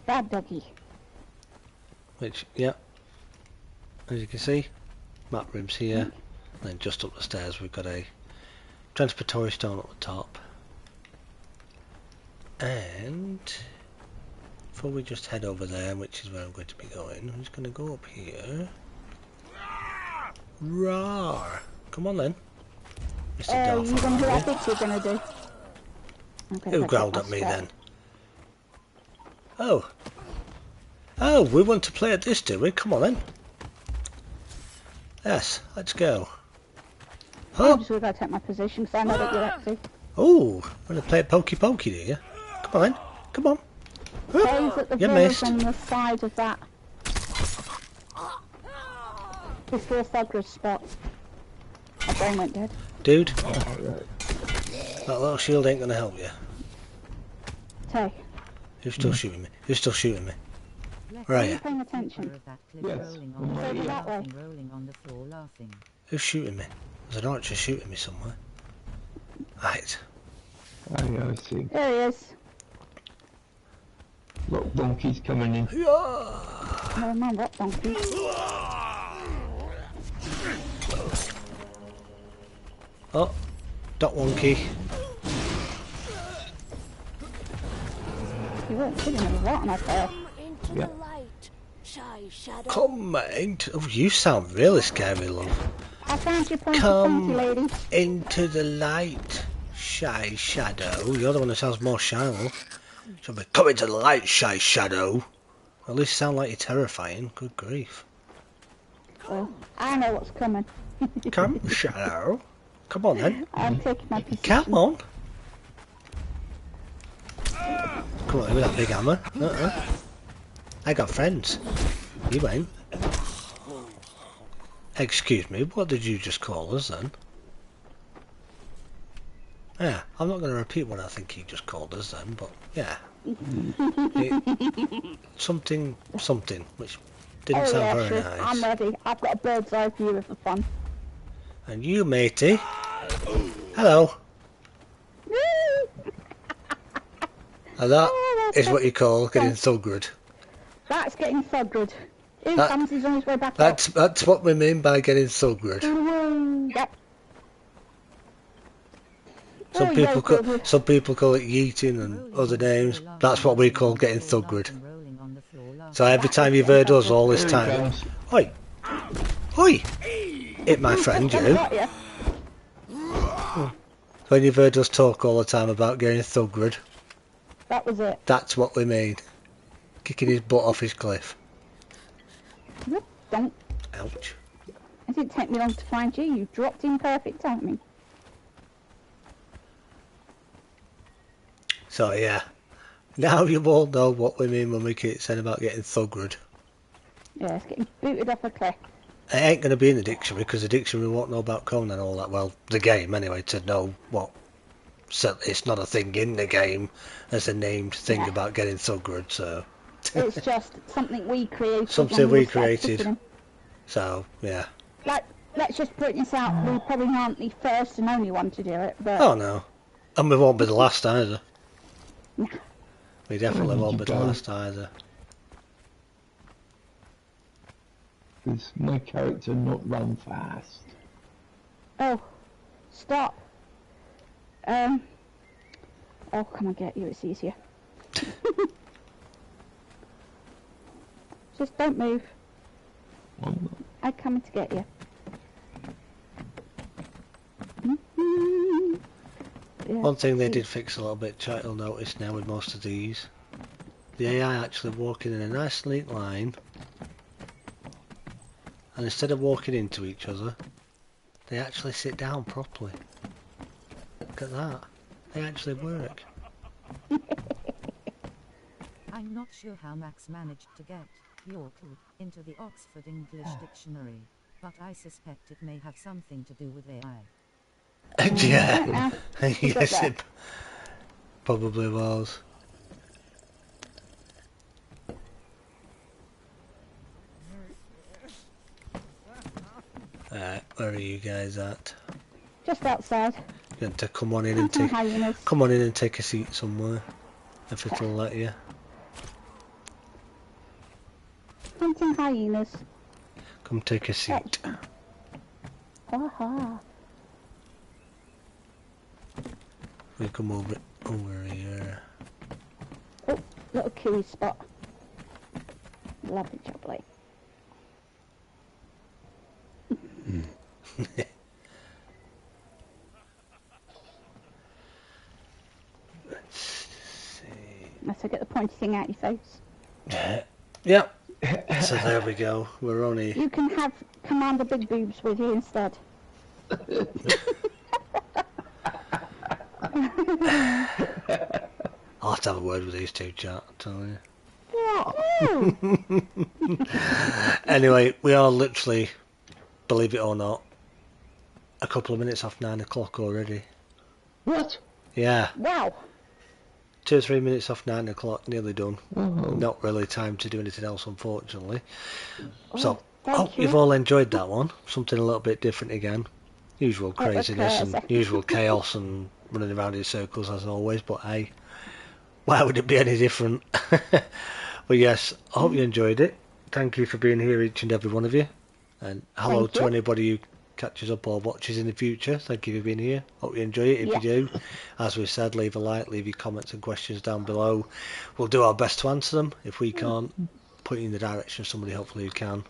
Bad doggy. Which, yeah, as you can see, map room's here, and then just up the stairs we've got a transportory stone at the top. And before we just head over there, which is where I'm going to be going, I'm just going to go up here. Roar! Come on then, Mr. You gonna do Darth. what you're gonna do? Who growled at me then? Oh, we want to play at this, do we? Come on then. Yes, let's go. I'm just gonna take my position because I know that you're active. Oh, we're going to play at Pokey Pokey, do you? Come on then, come on. Dave's at the You village missed. on the side of that. Before Fogra's spot. My brain went dead. Dude, that little shield ain't going to help you. Tay, Who's still shooting me? Who's still shooting me? Where are are you you? paying attention? Yes. Over that way. Rolling on the floor laughing. Who's shooting me? There's an archer shooting me somewhere. Right. Oh yeah, I see. There he is. Look, donkeys coming in. Never mind that donkey. Oh, dot wonky. You weren't kidding with a lot on that there. Into Yeah. the light, shy shadow. Come mate. Oh, you sound really scary, love. I found your point Come. of lady. Into the light, shy shadow. You're the one that sounds more shy, love. Should be come into the light, shy shadow. At least sound like you're terrifying. Good grief. Well, I know what's coming. Come, shadow. Come on then. I'm taking my position. Come on. Come on with that big hammer. I got friends. You ain't. Excuse me, what did you just call us then? Yeah, I'm not going to repeat what I think he just called us then, but yeah. Something, which didn't sound very sure. nice. I'm ready. I've got a bird's eye view of the fun. And you, matey. Hello. And that is what you call getting thuggered. That's getting thuggered. Here That- comes, he's on his way back That's what we mean by getting thuggered. up. Yep. Some There you people go, call, Gilbert. some people call it yeeting and other names. That's what we call getting thuggered. So every time you've heard us all this Here he time, comes. oi, oi, hit my friend, you. Got ya. When you've heard us talk all the time about getting thuggered, That was it. that's what we mean. Kicking his butt off his cliff. Whoop, don't. Ouch. It didn't take me long to find you. You dropped in perfect timing. So yeah, now you all know what we mean when we keep saying about getting thuggered. Yeah, it's getting booted off a cliff. It ain't going to be in the dictionary because the dictionary won't know about Conan and all that. Well, the game anyway, to know what. So it's not a thing in the game as a named thing Yeah. about getting thuggered. So It's just something we created. Something when we were started created. cooking 'em. so yeah. Like, let's just put this out. We probably aren't the first and only one to do it, but Oh no, and we won't be the last either. No. We definitely Where did won't you be the go? last either. Does my character not run fast? oh, stop. Oh, come on, get you. It's easier. Just don't move. I'm I'm coming to get you. Yeah, One thing they see. did fix a little bit, chat you'll notice now with most of these, the AI actually walking in a nice neat line, and instead of walking into each other, they actually sit down properly. Look at that. They actually work. I'm not sure how Max managed to get Yorkshire into the Oxford English Dictionary, but I suspect it may have something to do with AI. Yeah, yes, it probably was. Alright, where are you guys at? Just outside. You're going to come on in and take a seat somewhere, if it'll let you. Hunting hyenas. Come take a seat. Aha. We come over here. Oh, little kiwi spot. Lovely jubbly. Let's see. Unless I get the pointy thing out your face. Yep. So there we go. We're only. You can have Commander Big Boobs with you instead. I'll have to have a word with these two, chat. I'm telling What? you. Anyway, we are literally, believe it or not, a couple of minutes off 9 o'clock already. What? Yeah. Wow. 2 or 3 minutes off 9 o'clock, nearly done. Oh. Not really time to do anything else, unfortunately. Oh, So, thank hope you. you've all enjoyed that one. Something a little bit different again. Usual craziness and usual chaos and running around in circles as always, but hey, why would it be any different? But yes, I hope you enjoyed it. Thank you for being here, each and every one of you. And hello to anybody who catches up or watches in the future. Thank you for being here. Hope you enjoy it. If you do, as we said, leave a like, leave your comments and questions down below. We'll do our best to answer them. If we can't, put you in the direction of somebody hopefully who can.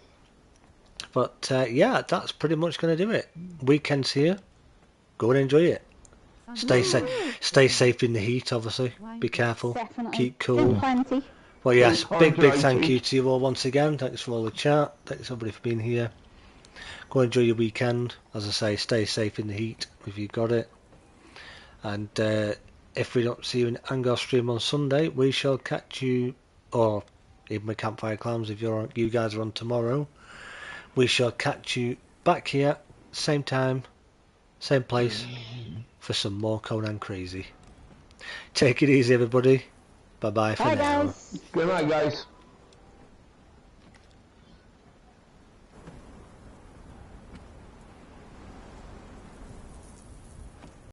But yeah, that's pretty much going to do it. Weekend's here. Go and enjoy it. Stay safe in the heat, obviously. Be careful. Definitely. Keep cool. Plenty. Well, yes, big thank you to you all once again. Thanks for all the chat. Thanks everybody for being here. Go enjoy your weekend. As I say, stay safe in the heat if you've got it. And if we don't see you in Angor stream on Sunday, we shall catch you, or even with Campfire Clowns if you guys are on tomorrow. We shall catch you back here, same time, same place, for some more Conan Crazy. Take it easy, everybody. Bye-bye for now. Guys. Good night, guys.